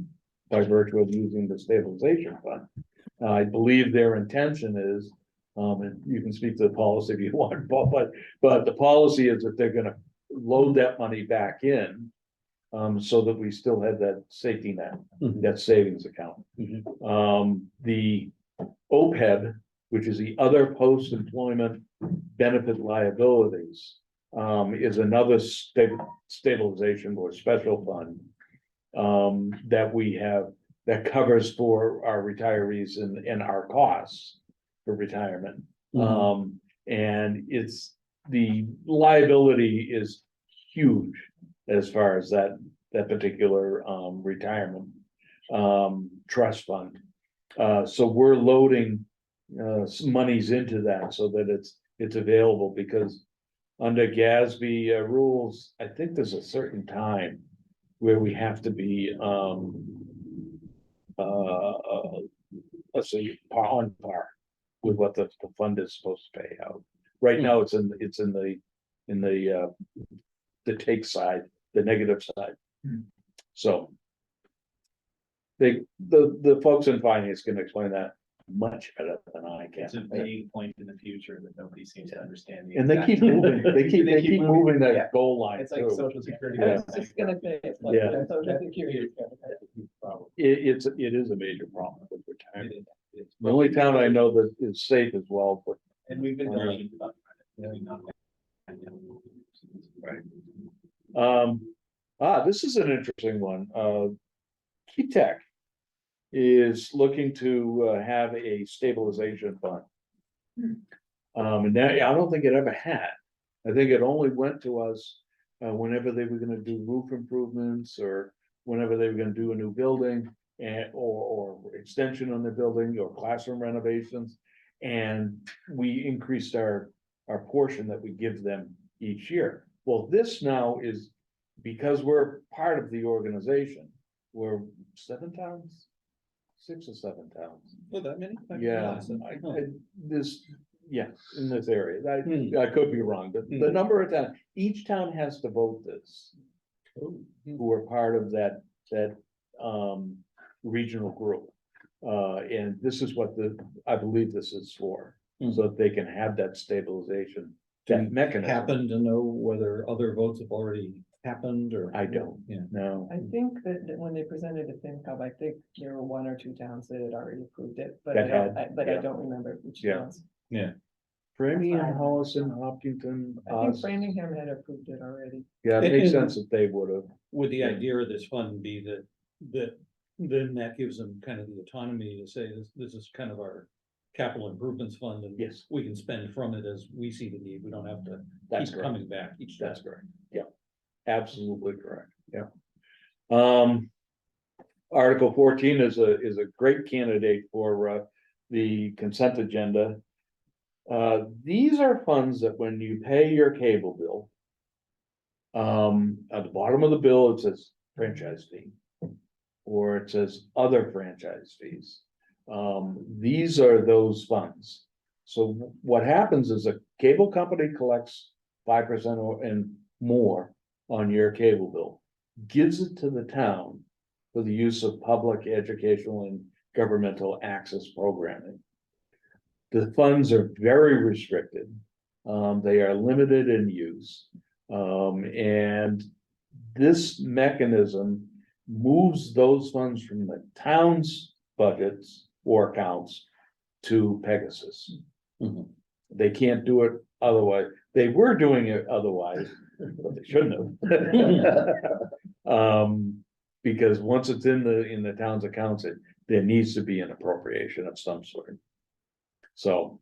S16: by virtue of using the stabilization fund. I believe their intention is, and you can speak to the policy if you want, but the policy is that they're gonna load that money back in, so that we still have that safety net, that savings account. The OPEB, which is the other post-employment benefit liabilities, is another stabilization or special fund that we have that covers for our retirees and our costs for retirement. And it's the liability is huge as far as that particular retirement trust fund. So we're loading some monies into that so that it's available, because under GASB rules, I think there's a certain time where we have to be let's say on par with what the fund is supposed to pay out. Right now, it's in the take side, the negative side. So the folks in finance can explain that much better than I can.
S15: It's a vague point in the future that nobody seems to understand. the
S16: And they keep
S15: exact-
S16: moving, they keep moving
S15: Yeah.
S16: that goal line
S15: It's like
S16: too.
S15: social security.
S16: Yeah.
S13: I was just gonna say, it's like,
S16: Yeah.
S13: social security.
S16: It is a major problem with retirement. The only town I know that is safe as well, but.
S15: And we've been very about
S16: Right. This is an interesting one. Keep Tech is looking to have a stabilization fund. And that, I don't think it ever had. I think it only went to us whenever they were gonna do roof improvements, or whenever they were gonna do a new building, or extension on the building, or classroom renovations. And we increased our portion that we give them each year. Well, this now is, because we're part of the organization, we're 7 towns, 6 or 7 towns.
S1: Oh, that many?
S16: Yeah, in this area, I could be wrong, but the number of towns, each town has to vote this. Who are part of that regional group. And this is what I believe this is for, so that they can have that stabilization, that mechanism.
S1: Happen to know whether other votes have already happened, or?
S16: I don't,
S1: Yeah.
S16: no.
S13: I think that when they presented the FinCom, I think there were 1 or 2 towns that had already approved it, but I
S16: That
S13: don't,
S16: had,
S13: I
S16: yeah.
S13: don't remember which
S16: Yeah.
S13: towns.
S1: Yeah.
S16: Framingham, Holliston, Hopkinton.
S13: I think Framingham had approved it already.
S16: Yeah, it makes sense that they would have.
S1: Would the idea of this fund be that then that gives them kind of the autonomy to say this is kind of our capital improvements fund, and
S16: Yes,
S1: we can spend from it as we see the need. We don't have to
S16: that's
S1: keep
S16: correct.
S1: coming back each time.
S16: That's correct. Yeah, absolutely correct. Yeah. Article 14 is a great candidate for the consent agenda. These are funds that when you pay your cable bill, at the bottom of the bill, it says franchise fee, or it says other franchise fees. These are those funds. So what happens is a cable company collects 5% and more on your cable bill, gives it to the town for the use of public educational and governmental access programming. The funds are very restricted. They are limited in use. And this mechanism moves those funds from the town's budgets or accounts to Pegasus. They can't do it otherwise. They were doing it otherwise, but they shouldn't have. Because once it's in the town's accounts, there needs to be an appropriation of some sort. So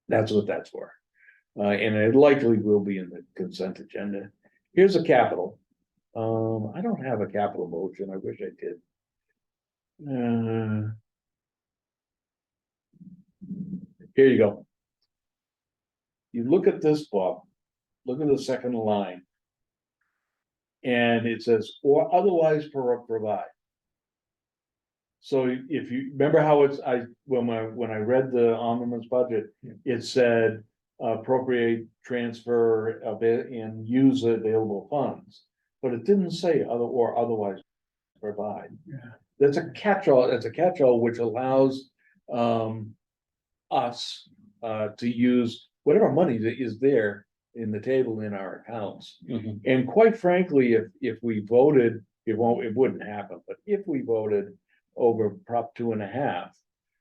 S16: that's what that's for. And it likely will be in the consent agenda. Here's a capital. I don't have a capital motion. I wish I did. Here you go. You look at this, Bob. Look at the second line. And it says, or otherwise provide. So if you remember how when I read the omnibus budget, it said appropriate, transfer of it, and use available funds. but it didn't say other or otherwise provide.
S12: Yeah.
S16: That's a catch-all, it's a catch-all which allows us to use whatever money that is there in the table in our accounts.
S1: Mhm.
S16: And quite frankly, if we voted, it wouldn't happen, but if we voted over Prop 2.5,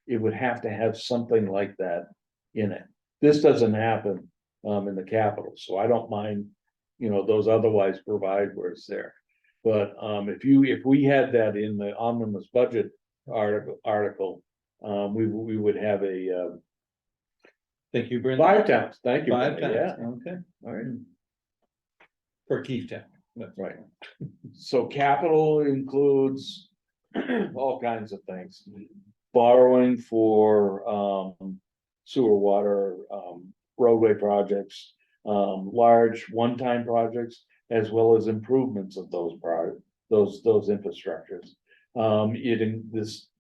S16: it would have to have something like that in it. This doesn't happen in the capital, so I don't mind, those otherwise provide where it's there. But if we had that in the omnibus budget article, we would have a
S1: Thank you, Brenda.
S16: 5 towns, thank you.
S1: Five
S16: Brenda,
S1: times,
S16: Yeah,
S1: okay,
S16: all right,
S1: for Keith Town. That's
S16: right. So capital includes all kinds of things. Borrowing for sewer, water, roadway projects, large one-time projects, as well as improvements of those infrastructures.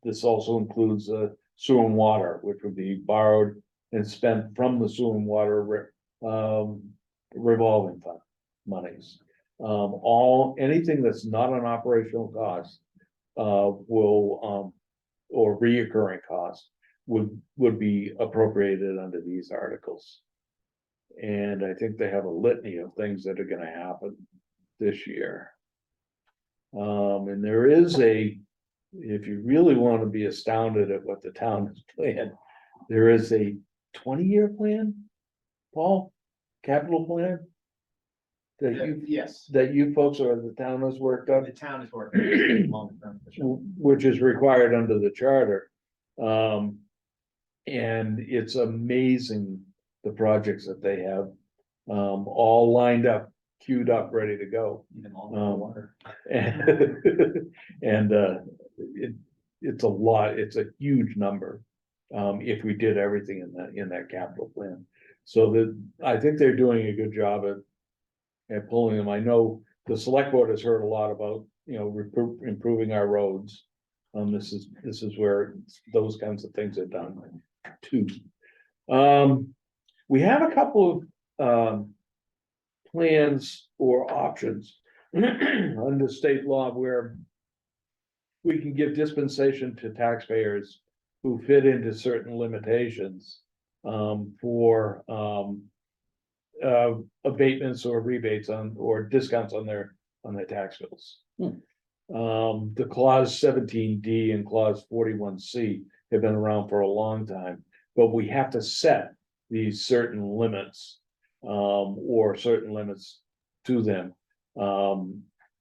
S16: This also includes sewer and water, which would be borrowed and spent from the sewer and water revolving fund monies. Anything that's not an operational cost will or reoccurring cost would be appropriated under these articles. And I think they have a litany of things that are gonna happen this year. And there is if you really want to be astounded at what the town has planned, there is a 20-year plan, Paul, capital plan?
S15: Yes,
S16: That you folks or the town has worked on,
S15: the town is working long term. for sure.
S16: which is required under the charter. And it's amazing the projects that they have, all lined up, queued up, ready to go.
S15: Even all the water.
S16: And it's a lot, it's a huge number. If we did everything in that capital plan. So I think they're doing a good job at pulling them. I know the select board has heard a lot about, improving our roads. This is where those kinds of things are done too. We have a couple of plans or options under state law where we can give dispensation to taxpayers who fit into certain limitations for abatements or rebates or discounts on their tax bills. The clause 17D and clause 41C have been around for a long time, but we have to set these certain limits or certain limits to them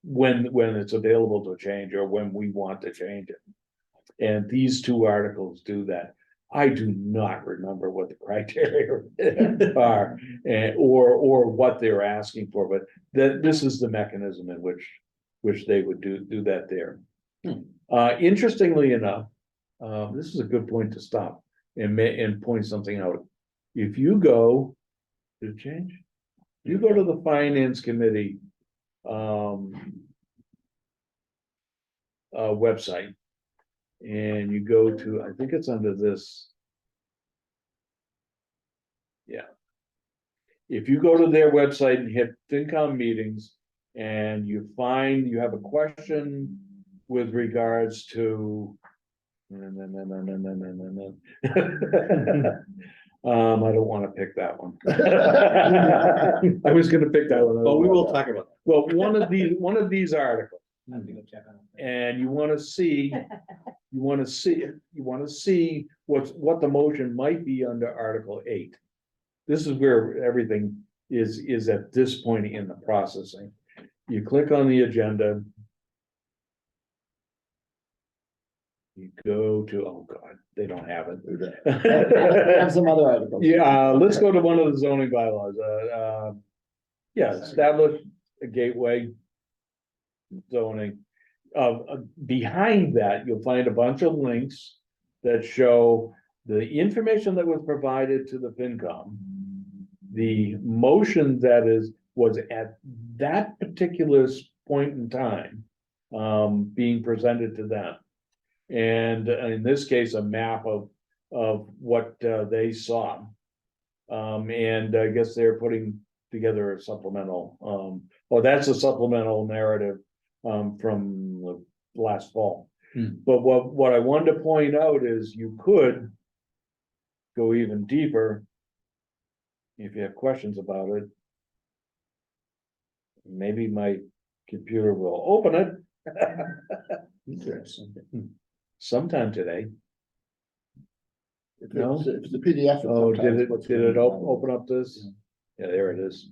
S16: when it's available to change or when we want to change it. And these two articles do that. I do not remember what the criteria are or what they're asking for, but this is the mechanism in which they would do that there. Interestingly enough, this is a good point to stop and point something out. If you go, did it change? You go to the Finance Committee website, and you go to, I think it's under this. Yeah. If you go to their website and hit FinCom meetings and you have a question with regards to. I don't want to pick that one. I was gonna pick that one.
S1: Oh, we will talk about that.
S16: Well, one of these articles. And you want to see what the motion might be under Article 8. This is where everything is at this point in the processing. You click on the agenda. You go to, oh God, they don't have it.
S2: Have some other articles.
S16: Yeah, let's go to one of the zoning bylaws. Establish a gateway zoning. Behind that, you'll find a bunch of links that show the information that was provided to the FinCom, the motion that was at that particular point in time being presented to them. And in this case, a map of what they saw. And I guess they're putting together a supplemental, well, that's a supplemental narrative, from the last fall. But what I wanted to point out is you could go even deeper if you have questions about it. Maybe my computer will open it. Sometime today.
S2: If
S16: No?
S2: it's the PDF.
S16: Oh,
S2: sometimes
S16: did
S2: what's
S16: it
S2: going on.
S16: open up this? Yeah, there it is.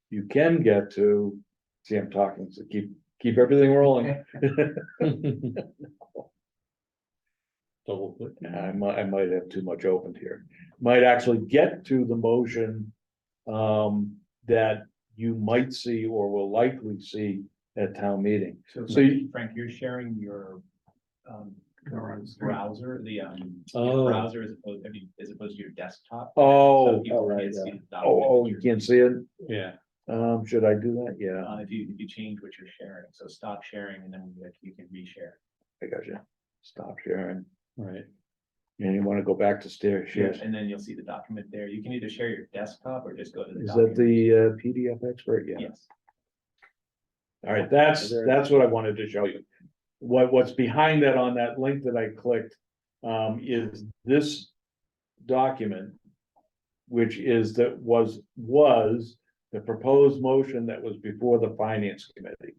S16: You can get to, see, I'm talking, so keep everything rolling.
S1: Double click.
S16: I might have too much opened here. Might actually get to the motion that you might see or will likely see at town meeting. So you,
S15: Frank, you're sharing your browser, the
S1: Oh.
S15: browser as opposed to your desktop.
S16: Oh.
S15: So people
S2: Oh, right,
S15: can't see the document
S16: oh,
S15: that
S16: you
S15: you're
S16: can't see it?
S1: Yeah.
S16: Should I do that? Yeah,
S15: if you change what you're sharing, so stop sharing and then you can reshare.
S16: I got you. Stop sharing.
S1: Right.
S16: And you want to go back to shares?
S15: And then you'll see the document there. You can either share your desktop or just go to the
S16: Is that
S15: document.
S16: the PDF expert? Yeah.
S15: Yes.
S16: All right, that's what I wanted to show you. What's behind that on that link that I clicked is this document, which is was the proposed motion that was before the finance committee.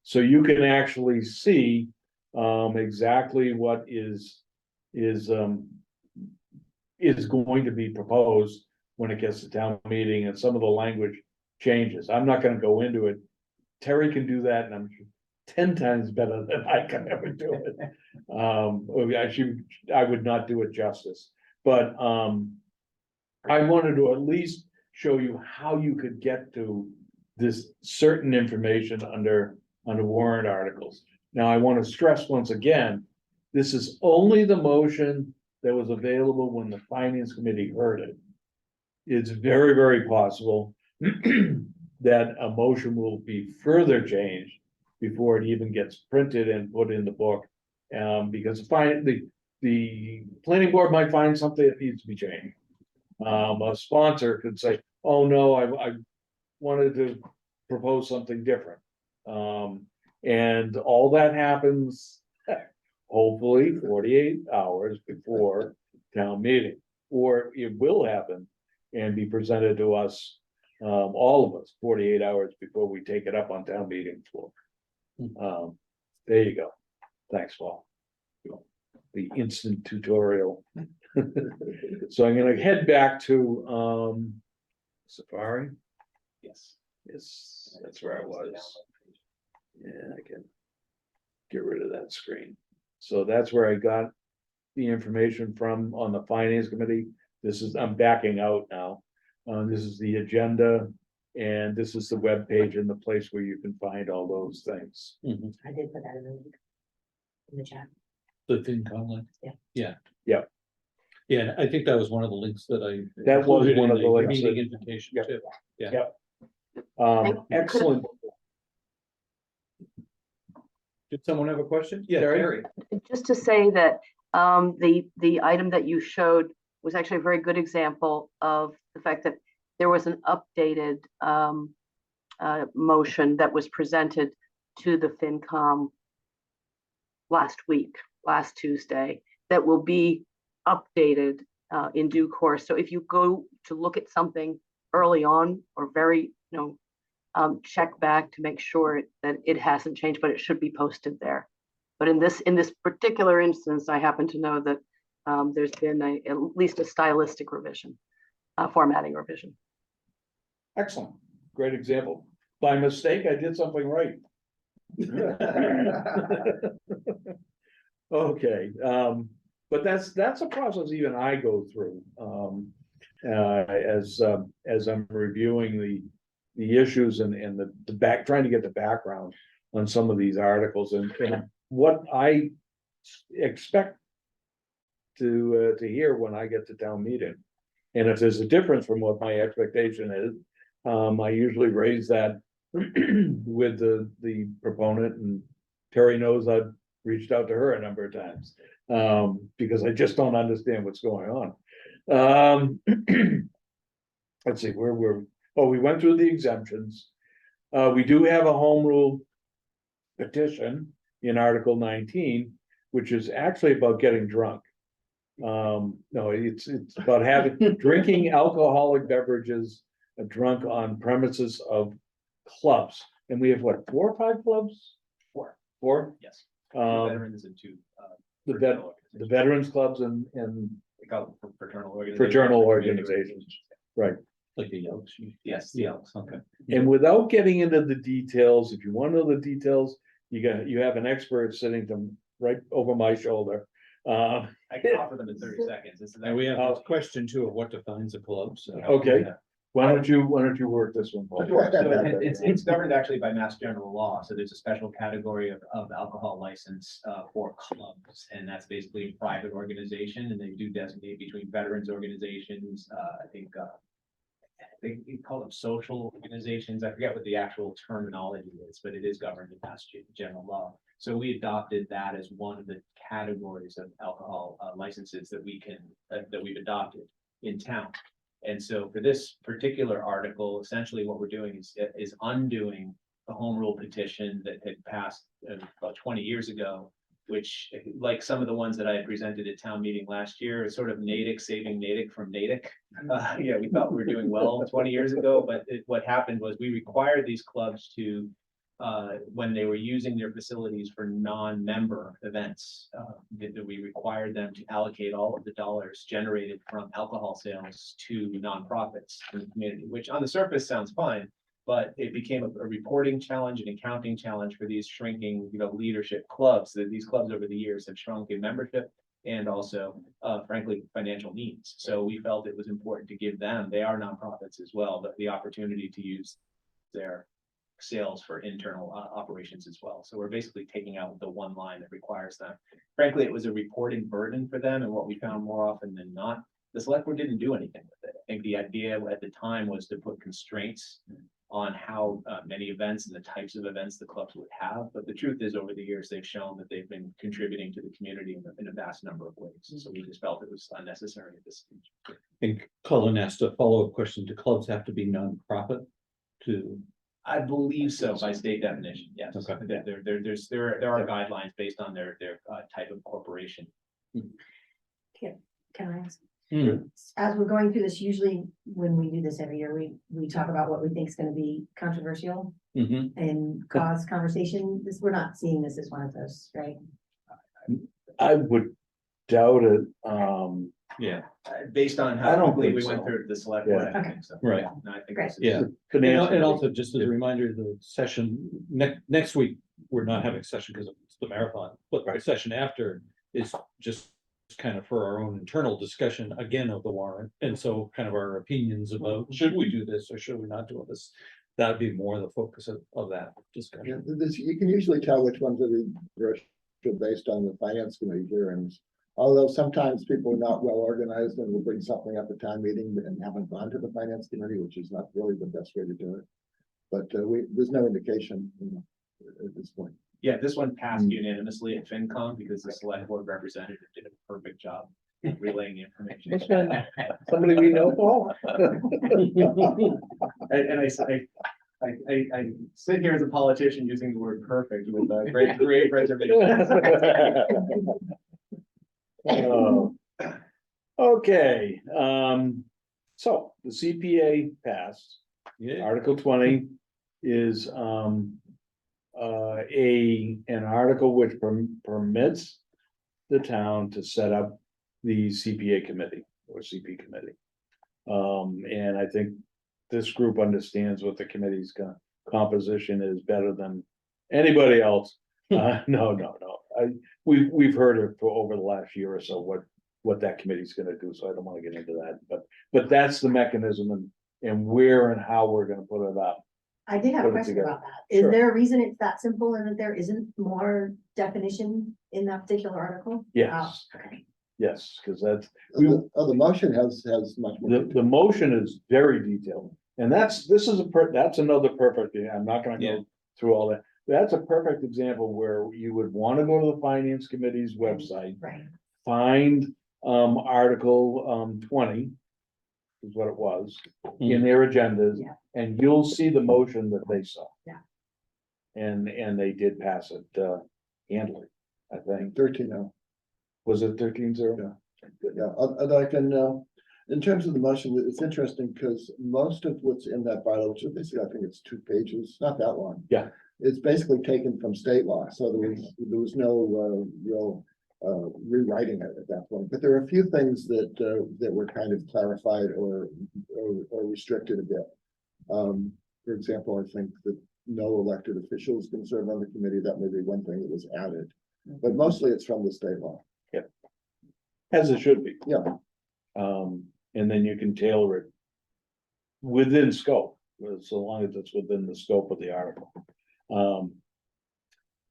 S16: So you can actually see exactly what is going to be proposed when it gets to town meeting, and some of the language changes. I'm not gonna go into it. Terry can do that, and I'm 10 times better than I can ever do it. I would not do it justice, but I wanted to at least show you how you could get to this certain information under warrant articles. Now, I want to stress once again, this is only the motion that was available when the finance committee heard it. It's very, very possible that a motion will be further changed before it even gets printed and put in the book. Because the planning board might find something that needs to be changed. A sponsor could say, oh no, I wanted to propose something different. And all that happens hopefully 48 hours before town meeting, or it will happen and be presented to us, all of us, 48 hours before we take it up on town meeting floor. There you go. Thanks, Paul. The instant tutorial. So I'm gonna head back to Safari.
S15: Yes.
S16: Yes, that's where I was. Yeah, I can get rid of that screen. So that's where I got the information from on the finance committee. I'm backing out now. This is the agenda, and this is the web page and the place where you can find all those things.
S14: I did put that in the chat.
S1: The thing comment.
S14: Yeah.
S1: Yeah.
S16: Yeah.
S1: Yeah, and I think that was one of the links that I.
S16: That was
S1: included
S16: one
S1: in
S16: of the links
S1: meeting
S16: that-
S1: invitation
S16: Yep.
S1: too. Yeah.
S16: Yep. Excellent.
S1: Did someone have a question? Yeah,
S16: Terry?
S1: Terry.
S9: Just to say that the item that you showed was actually a very good example of the fact that there was an updated motion that was presented to the FinCom last Tuesday, that will be updated in due course. So if you go to look at something early on or very, check back to make sure that it hasn't changed, but it should be posted there. But in this particular instance, I happen to know that there's been at least a stylistic revision, formatting revision.
S16: Excellent. Great example. By mistake, I did something right. Okay, but that's a process even I go through as I'm reviewing the issues and the trying to get the background on some of these articles and what I expect to hear when I get to town meeting. And if there's a difference from what my expectation is, I usually raise that with the proponent, and Terry knows I've reached out to her a number of times because I just don't understand what's going on. let's see, we went through the exemptions. We do have a home rule petition in Article 19, which is actually about getting drunk. No, it's about drinking alcoholic beverages drunk on premises of clubs. And we have what, 4 or 5 clubs? Four?
S15: Yes. Two veterans and two.
S16: The veterans clubs and
S15: They call them fraternal
S16: organizations, right?
S1: Like the Elks.
S15: Yes, the Elks.
S1: Okay.
S16: And without getting into the details, if you want to know the details, you have an expert sitting right over my shoulder.
S15: I can offer them in 30 seconds.
S1: And we have a question too of what defines a club, so.
S16: Okay, why don't you work this one, Paul?
S15: Sure. So it's governed actually by Mass General Law. So there's a special category of alcohol license for clubs, and that's basically a private organization, and they do designate between veterans organizations. I think they call them social organizations. I forget what the actual terminology is, but it is governed in Mass General Law. So we adopted that as one of the categories of alcohol licenses that we've adopted in town. And so for this particular article, essentially what we're doing is undoing the home rule petition that had passed about 20 years ago, which, like some of the ones that I had presented at town meeting last year, is sort of Natick saving Natick from Natick. Yeah, we thought we were doing well 20 years ago, but what happened was we required these clubs to, when they were using their facilities for non-member events, that we required them to allocate all of the dollars generated from alcohol sales to nonprofits in the community, which on the surface sounds fine, but it became a reporting challenge, an accounting challenge for these shrinking, leadership clubs. That these clubs over the years have shrunk in membership and also, frankly, financial needs. So we felt it was important to give them, they are nonprofits as well, but the opportunity to use their sales for internal operations as well. So we're basically taking out the one line that requires them. Frankly, it was a reporting burden for them, and what we found more often than not, the select board didn't do anything with it. I think the idea at the time was to put constraints on how many events and the types of events the clubs would have. But the truth is, over the years, they've shown that they've been contributing to the community in a vast number of ways. So we just felt it was unnecessary at this stage.
S1: I think Cullen asked a follow-up question. Do clubs have to be nonprofit to?
S15: I believe so by state definition, yes.
S1: Okay.
S15: There are guidelines based on their type of corporation.
S14: Can I ask?
S1: Hmm.
S14: As we're going through this, usually when we do this every year, we talk about what we think is going to be controversial and cause conversation. We're not seeing this as one of those, right?
S16: I would doubt it.
S1: Yeah.
S15: Based on
S16: I
S15: how
S16: don't
S15: quickly
S16: think
S15: we
S16: so.
S15: went through the select board, I
S14: Okay.
S15: think so.
S1: Right.
S15: No, I think
S14: Great.
S15: this is-
S1: Yeah. And also, just as a reminder, the session next week, we're not having a session because it's the marathon, but the session after is just kind of for our own internal discussion again of the warrant. And so kind of our opinions about should we do this or should we not do this? That'd be more the focus of that discussion.
S2: Yeah, you can usually tell which ones are controversial based on the finance committee hearings. Although sometimes people are not well organized and will bring something up at town meeting and haven't gone to the finance committee, which is not really the best way to do it. But there's no indication at this point.
S15: Yeah, this one passed unanimously at FinCom because the select board representative did a perfect job relaying the information.
S16: Which one? Somebody we know, Paul?
S15: And I sit here as a politician using the word perfect with great reservation.
S16: Okay, so the CPA passed.
S1: Yeah.
S16: Article 20 is an article which permits the town to set up the CPA committee or CP committee. And I think this group understands what the committee's composition is better than anybody else. No. We've heard it for over the last year or so, what that committee's gonna do, so I don't wanna get into that, but that's the mechanism and where and how we're gonna put it up.
S14: I did have
S16: Put
S14: a
S16: it
S14: question
S16: together.
S14: about that. Is
S16: Sure.
S14: there a reason it's that simple and that there isn't more definition in that particular article?
S16: Yes.
S14: Oh, okay.
S16: Yes, because that's,
S2: The motion has much more.
S16: the motion is very detailed, and that's another perfect, I'm not gonna
S1: Yeah.
S16: go through all that. That's a perfect example where you would wanna go to the finance committee's website,
S14: Right.
S16: find article 20. is what it was, in their agendas,
S14: Yeah.
S16: and you'll see the motion that they saw.
S14: Yeah.
S16: And they did pass it, handily, I think.
S2: 13 now.
S16: Was it 13-0?
S2: Yeah, and I can, in terms of the motion, it's interesting because most of what's in that bylaw, which is basically, I think it's 2 pages, not that long.
S16: Yeah.
S2: It's basically taken from state law, so there was no real rewriting it at that point. But there are a few things that that were kind of clarified or restricted a bit. For example, I think that no elected officials can serve on the committee. That may be one thing that was added, but mostly it's from the state law.
S16: Yep. As it should be.
S2: Yeah.
S16: And then you can tailor it within scope, so long as it's within the scope of the article.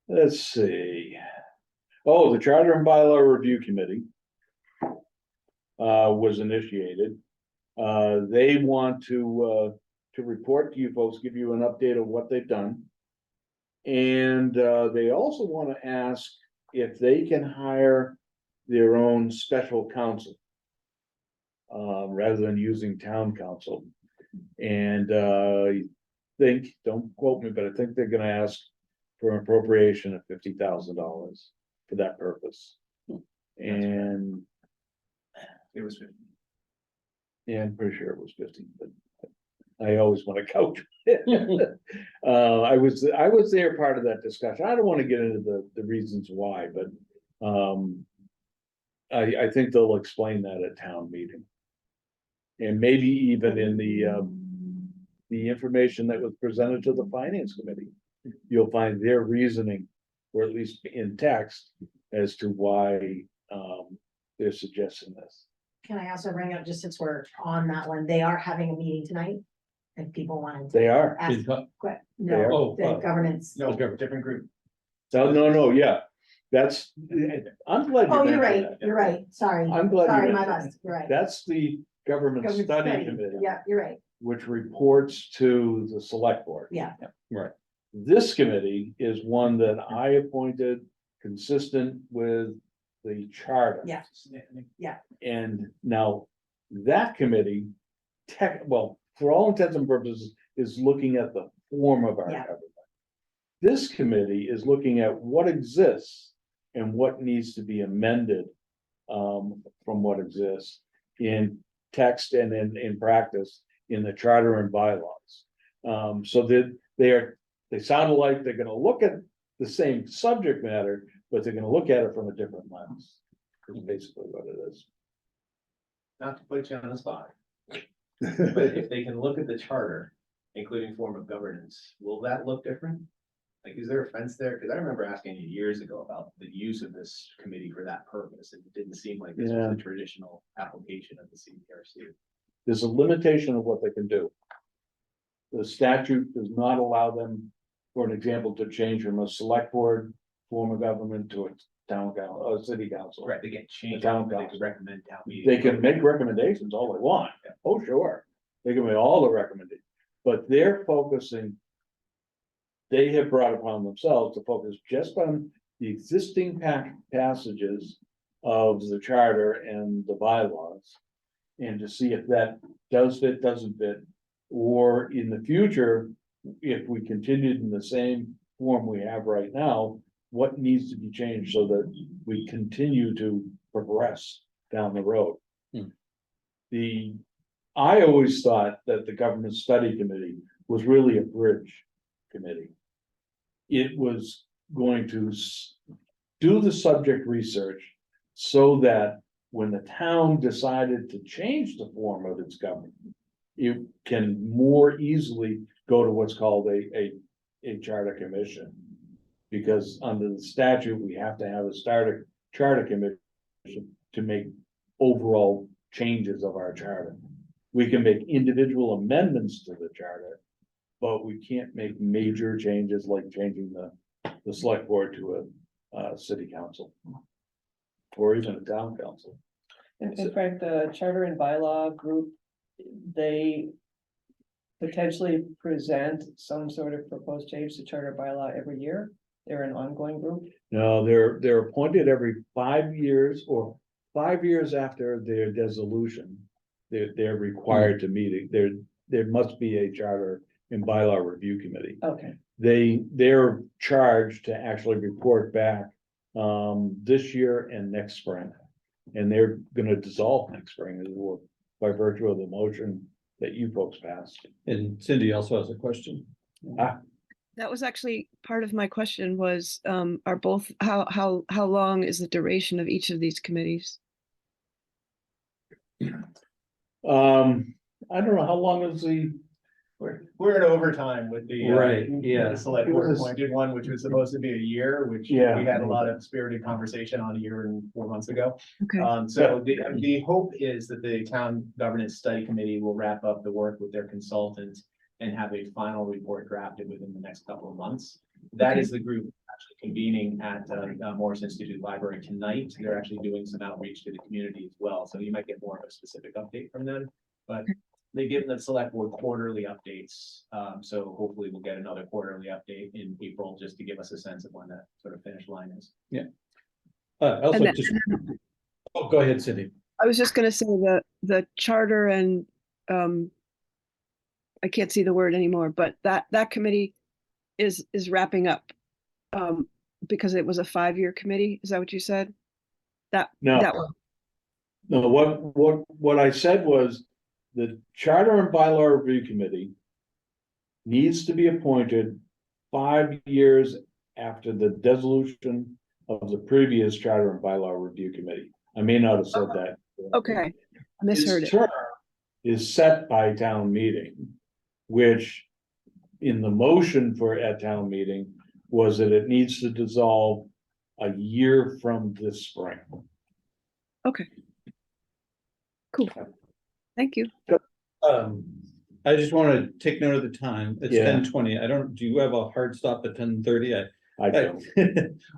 S16: Let's see. Oh, the Charter and Bylaw Review Committee was initiated. They want to report to you folks, give you an update of what they've done. And they also want to ask if they can hire their own special counsel rather than using town council. And I think, don't quote me, but I think they're gonna ask for an appropriation of $50,000 for that purpose. And
S15: It was 50.
S16: yeah, I'm pretty sure it was 15, but I always want to couch. I was there part of that discussion. I don't want to get into the reasons why, but I think they'll explain that at town meeting. And maybe even in the information that was presented to the finance committee, you'll find their reasoning, or at least in text, as to why they're suggesting this.
S14: Can I also bring up, just since we're on that one, they are having a meeting tonight? If people wanted to.
S16: They are.
S14: Ask,
S16: They are.
S14: no, the governance.
S15: No, different group.
S16: No, yeah, that's, I'm glad.
S14: Oh,
S16: you
S14: you're
S16: mentioned
S14: right,
S16: that.
S14: you're right, sorry.
S16: I'm glad. you
S14: Sorry, my
S16: mentioned
S14: bust, you're right.
S16: That's the government
S14: Government
S16: study committee.
S14: Yeah, you're right,
S16: Which reports to the select board.
S14: yeah.
S16: Right. This committee is one that I appointed consistent with the charter.
S14: Yeah. Yeah.
S16: And now that committee, well, for all intents and purposes, is looking at the form of our
S14: Yeah.
S16: government. This committee is looking at what exists and what needs to be amended from what exists in text and in practice in the charter and bylaws. So that they sound like they're gonna look at the same subject matter, but they're gonna look at it from a different lens. Is basically what it is.
S15: Not to put you on the spot. But if they can look at the charter, including form of governance, will that look different? Like, is there a fence there? Because I remember asking you years ago about the use of this committee for that purpose. It didn't seem like this was a traditional application of the CDRC.
S16: There's a limitation of what they can do. The statute does not allow them, for an example, to change from a select board form of government to a town council, or city council.
S15: Right, they get changed.
S16: town
S15: They
S16: council.
S15: could recommend town meeting.
S16: They can make recommendations all they want. Oh, sure. They can make all the recommendations, but they're focusing. They have brought upon themselves to focus just on the existing passages of the charter and the bylaws. And to see if that does fit, doesn't fit, or in the future, if we continued in the same form we have right now, what needs to be changed so that we continue to progress down the road. I always thought that the government study committee was really a bridge committee. It was going to do the subject research so that when the town decided to change the form of its government, you can more easily go to what's called a charter commission. Because under the statute, we have to have a charter commission to make overall changes of our charter. We can make individual amendments to the charter, but we can't make major changes like changing the select board to a city council. Or even a town council.
S13: And Frank, the charter and bylaw group, they potentially present some sort of proposed change to charter bylaw every year. They're an ongoing group.
S16: No, they're appointed every 5 years or 5 years after their dissolution. they're required to meet. There must be a charter and bylaw review committee.
S13: Okay.
S16: They're charged to actually report back this year and next spring. And they're gonna dissolve next spring as well, by virtue of the motion that you folks passed.
S1: And Cindy also has a question.
S6: That was actually part of my question was, are both, how long is the duration of each of these committees?
S16: I don't know, how long is the,
S15: We're in overtime with the.
S1: Right, yeah.
S15: The select board appointed one, which was supposed to be a year, which
S16: Yeah.
S15: we had a lot of spirited conversation on a year and 4 months ago.
S6: Okay.
S15: So the hope is that the town governance study committee will wrap up the work with their consultants and have a final report drafted within the next couple of months. That is the group actually convening at Morris Institute Library tonight. They're actually doing some outreach to the community as well, so you might get more of a specific update from them. But they give the select board quarterly updates, so hopefully we'll get another quarterly update in April, just to give us a sense of when that sort of finish line is.
S1: Yeah. Also,
S6: And then-
S1: just, oh, go ahead, Cindy.
S6: I was just gonna say the charter and, I can't see the word anymore, but that committee is wrapping up. Because it was a 5-year committee, is that what you said? That
S16: No.
S6: one.
S16: no, what I said was the Charter and Bylaw Review Committee needs to be appointed 5 years after the dissolution of the previous Charter and Bylaw Review Committee. I may not have said that.
S6: Okay, I misheard
S16: His
S6: it.
S16: term is set by town meeting, which in the motion for a town meeting was that it needs to dissolve a year from this spring.
S6: Okay. Cool. Thank you.
S1: I just want to take note of the time. It's
S16: Yeah.
S1: 10:20. Do you have a hard stop at 10:30?
S16: I don't.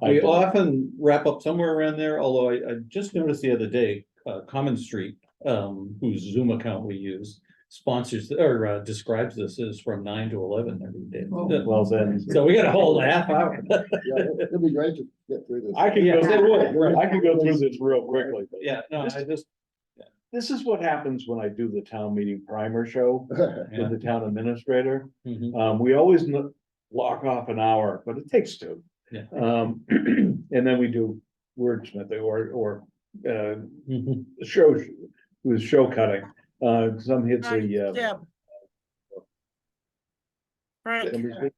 S1: We often wrap up somewhere around there, although I just noticed the other day, Common Street, whose Zoom account we use, sponsors or describes this as from 9 to 11 every day.
S16: Well, then.
S1: So we got a whole half hour.
S2: Yeah, it'd be great to get through this.
S16: I can
S1: Yeah,
S16: go,
S1: it would.
S16: I can go through this real quickly. But
S1: Yeah, no, I just,
S16: this is what happens when I do the town meeting primer show
S1: yeah.
S16: with the town administrator.
S1: Mhm.
S16: We always block off an hour, but it takes 2.
S1: Yeah.
S16: And then we do wordsmith or
S1: Mhm.
S16: show cutting. Some hits
S3: Deb. Frank,
S16: somebody's-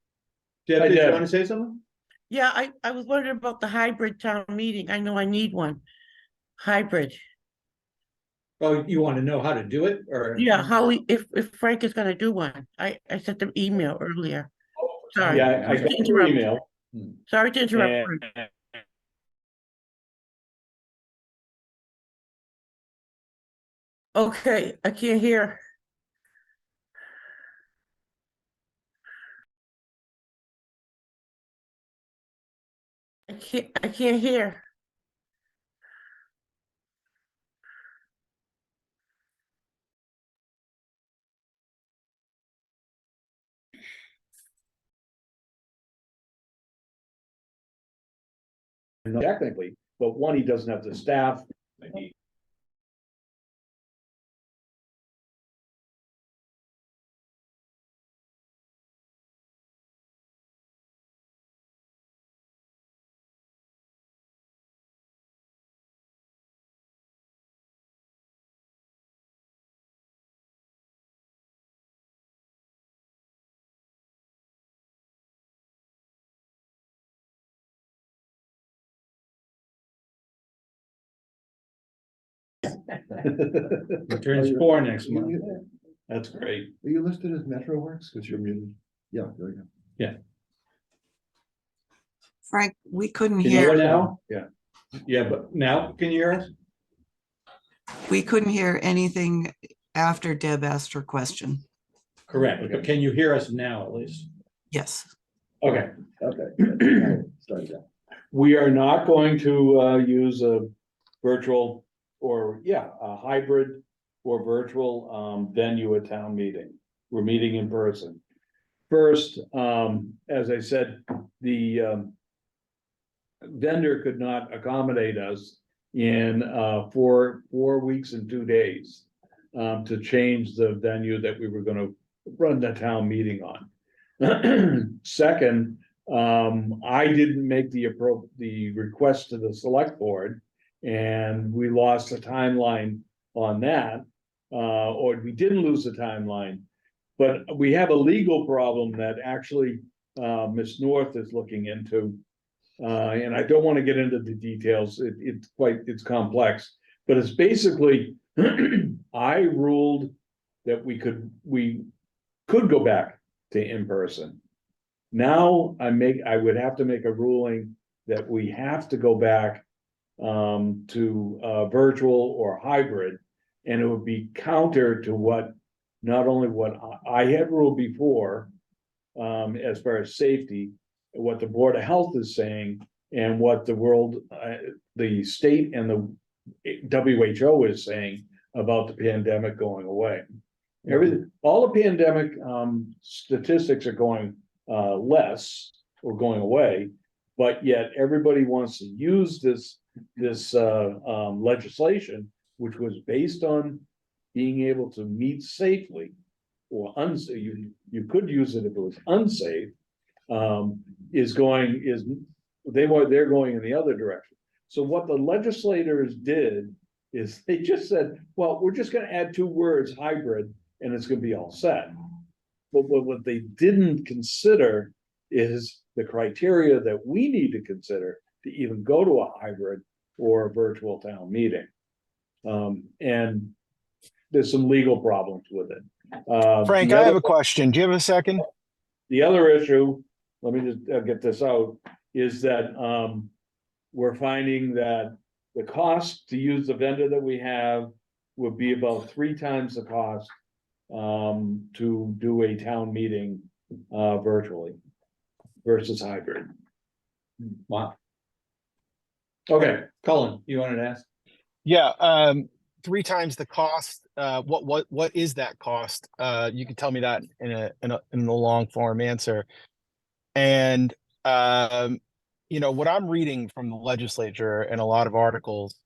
S1: Deb,
S16: Hi,
S1: did you
S16: Deb.
S1: want to say something?
S3: yeah, I was wondering about the hybrid town meeting. I know I need one. Hybrid.
S1: Oh, you want to know how to do it or?
S3: Yeah, if Frank is gonna do one. I sent them email earlier. Sorry.
S16: Yeah, I got your email.
S3: Sorry to interrupt.
S16: And-
S3: Okay, I can't hear. I can't hear.
S16: Technically, but one, he doesn't have the staff.
S1: It turns 4 next month.
S16: That's great.
S2: Are you listed as MetroWorks? Because you're muted. Yeah, there you go.
S8: Frank, we couldn't
S1: You know what
S8: hear,
S1: now? Yeah. Yeah, but now can you hear us?
S8: we couldn't hear anything after Deb asked her question.
S1: Correct. But can you hear us now at least?
S8: Yes.
S16: Okay,
S2: Okay. Start again.
S16: we are not going to use a virtual or, a hybrid or virtual venue at town meeting. We're meeting in person. First, as I said, the vendor could not accommodate us in 4 weeks and 2 days. to change the venue that we were gonna run the town meeting on. Second, I didn't make the request to the select board, and we lost the timeline on that. Or we didn't lose the timeline, but we have a legal problem that actually Ms. North is looking into. And I don't want to get into the details. It's complex, but it's basically I ruled that we could go back to in-person. Now I would have to make a ruling that we have to go back to virtual or hybrid, and it would be counter to what not only what I had ruled before, as far as safety, what the Board of Health is saying, and what the state and the WHO is saying about the pandemic going away. All the pandemic statistics are going less or going away, but yet everybody wants to use this legislation, which was based on being able to meet safely or unsafe. You could use it if it was unsafe. They're going in the other direction. So what the legislators did is they just said, well, we're just going to add 2 words, hybrid, and it's going to be all set. But what they didn't consider is the criteria that we need to consider to even go to a hybrid or a virtual town meeting. And there's some legal problems with it.
S11: Frank, I have a question. Do you have a second?
S16: The other issue, let me just get this out, is that we're finding that the cost to use the vendor that we have would be about 3 times the cost to do a town meeting virtually versus hybrid.
S1: Wow. Okay, Colin, you wanted to ask?
S11: Yeah, 3 times the cost. What is that cost? You can tell me that in the long form answer. And what I'm reading from the legislature and a lot of articles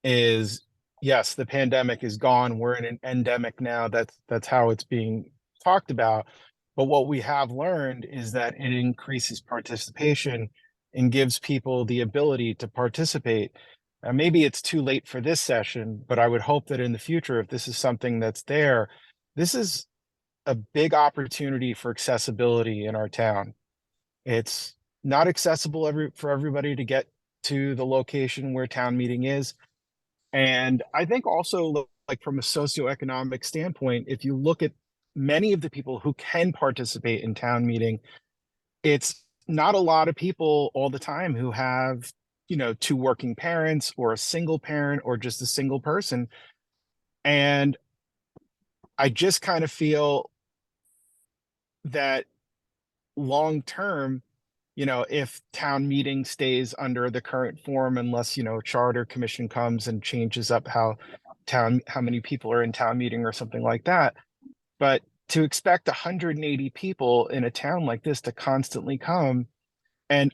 S11: is, yes, the pandemic is gone. We're in an endemic now. That's how it's being talked about. But what we have learned is that it increases participation and gives people the ability to participate. Maybe it's too late for this session, but I would hope that in the future, if this is something that's there, this is a big opportunity for accessibility in our town. It's not accessible for everybody to get to the location where town meeting is. And I think also, like from a socioeconomic standpoint, if you look at many of the people who can participate in town meeting, it's not a lot of people all the time who have 2 working parents or a single parent or just a single person. And I just kind of feel that long term, if town meeting stays under the current form, unless, charter commission comes and changes up how many people are in town meeting or something like that. But to expect 180 people in a town like this to constantly come, and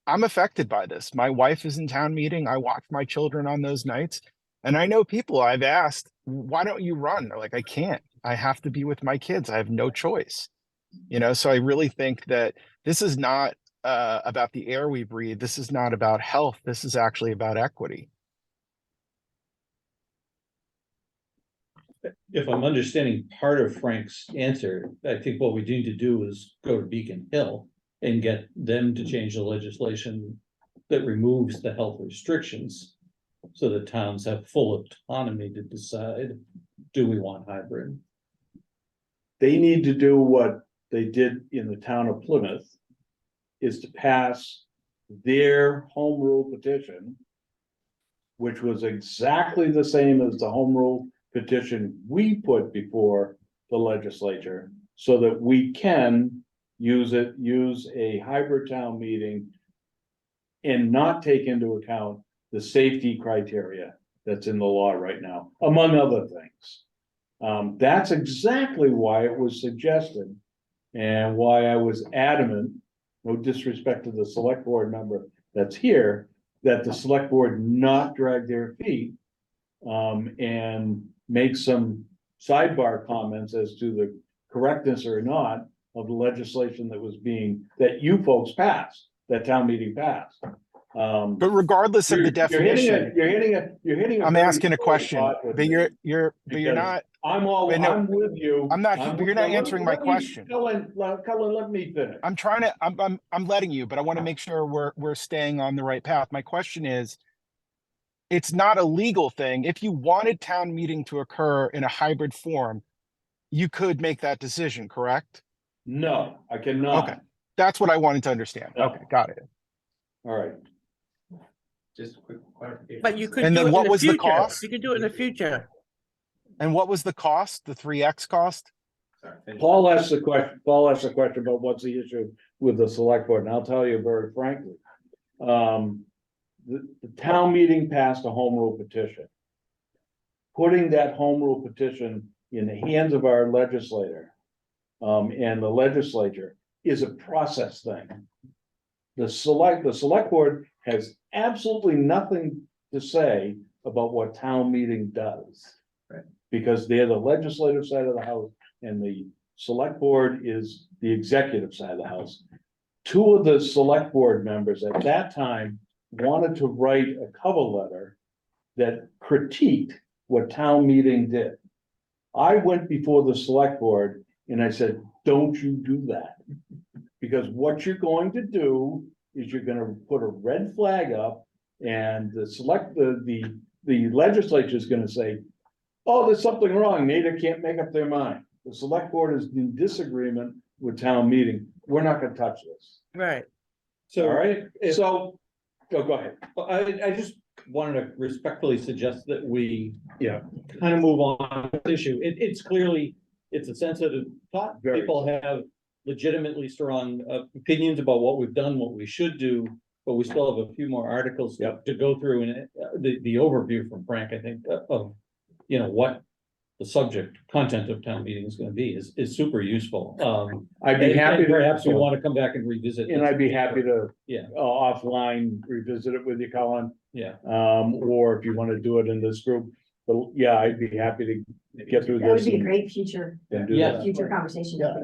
S11: I'm affected by this. My wife is in town meeting. I watch my children on those nights. And I know people I've asked, why don't you run? They're like, I can't. I have to be with my kids. I have no choice. So I really think that this is not about the air we breathe. This is not about health. This is actually about equity.
S1: If I'm understanding part of Frank's answer, I think what we need to do is go to Beacon Hill and get them to change the legislation that removes the health restrictions so that towns have full autonomy to decide, do we want hybrid?
S16: They need to do what they did in the town of Plymouth, is to pass their home rule petition, which was exactly the same as the home rule petition we put before the legislature, so that we can use a hybrid town meeting and not take into account the safety criteria that's in the law right now, among other things. That's exactly why it was suggested and why I was adamant, no disrespect to the select board member that's here, that the select board not drag their feet and make some sidebar comments as to the correctness or not of the legislation that you folks passed, that town meeting passed.
S11: But regardless of the definition,
S16: You're hitting.
S11: I'm
S16: very
S11: asking a
S16: sore
S11: question,
S16: spot with
S11: but
S16: me,
S11: you're
S16: because
S11: not.
S16: I'm
S11: no,
S16: with you.
S11: I'm not, but you're not answering my question.
S16: Cullen, let me finish.
S11: I'm letting you, but I want to make sure we're staying on the right path. My question is, it's not a legal thing. If you wanted town meeting to occur in a hybrid form, you could make that decision, correct?
S16: No, I cannot.
S11: Okay, that's what I wanted to understand.
S16: No.
S11: Okay, got it.
S16: All right.
S15: Just a quick clarification.
S17: But you could
S11: And
S17: do
S11: then
S17: it in
S11: what
S17: the
S11: was the
S17: future.
S11: cost?
S17: You could do it in the future.
S11: And what was the cost, the 3X cost?
S15: Sorry, finish.
S16: Paul asked the question about what's the issue with the select board, and I'll tell you very frankly. The town meeting passed a home rule petition. Putting that home rule petition in the hands of our legislator, and the legislature is a process thing. The select board has absolutely nothing to say about what town meeting does.
S15: Right.
S16: Because they're the legislative side of the house and the select board is the executive side of the house. Two of the select board members at that time wanted to write a cover letter that critiqued what town meeting did. I went before the select board and I said, don't you do that. Because what you're going to do is you're gonna put a red flag up and the legislature is gonna say, oh, there's something wrong, Natick can't make up their mind. The select board is in disagreement with town meeting, we're not gonna touch this.
S17: Right.
S1: So.
S16: All right,
S1: if-
S16: so, go ahead.
S1: I just wanted to respectfully suggest that we
S16: Yeah.
S1: kind of move on to this issue. It's clearly, it's a sensitive thought.
S16: Very.
S1: People have legitimately strong opinions about what we've done, what we should do, but we still have a few more articles to go through, and the overview from Frank, I think, of, you know, what the subject content of town meeting is gonna be is super useful.
S16: I'd be happy to.
S1: Perhaps we want to come back and revisit.
S16: And
S1: this.
S16: I'd be happy to.
S1: Yeah.
S16: Offline, revisit it with you, Colin,
S1: Yeah.
S16: or if you want to do it in this group, but yeah, I'd be happy to get through
S14: That would
S16: this.
S14: be a
S16: and-
S14: great future,
S16: and do
S1: Yeah.
S16: that.
S14: future conversation.
S2: Yeah.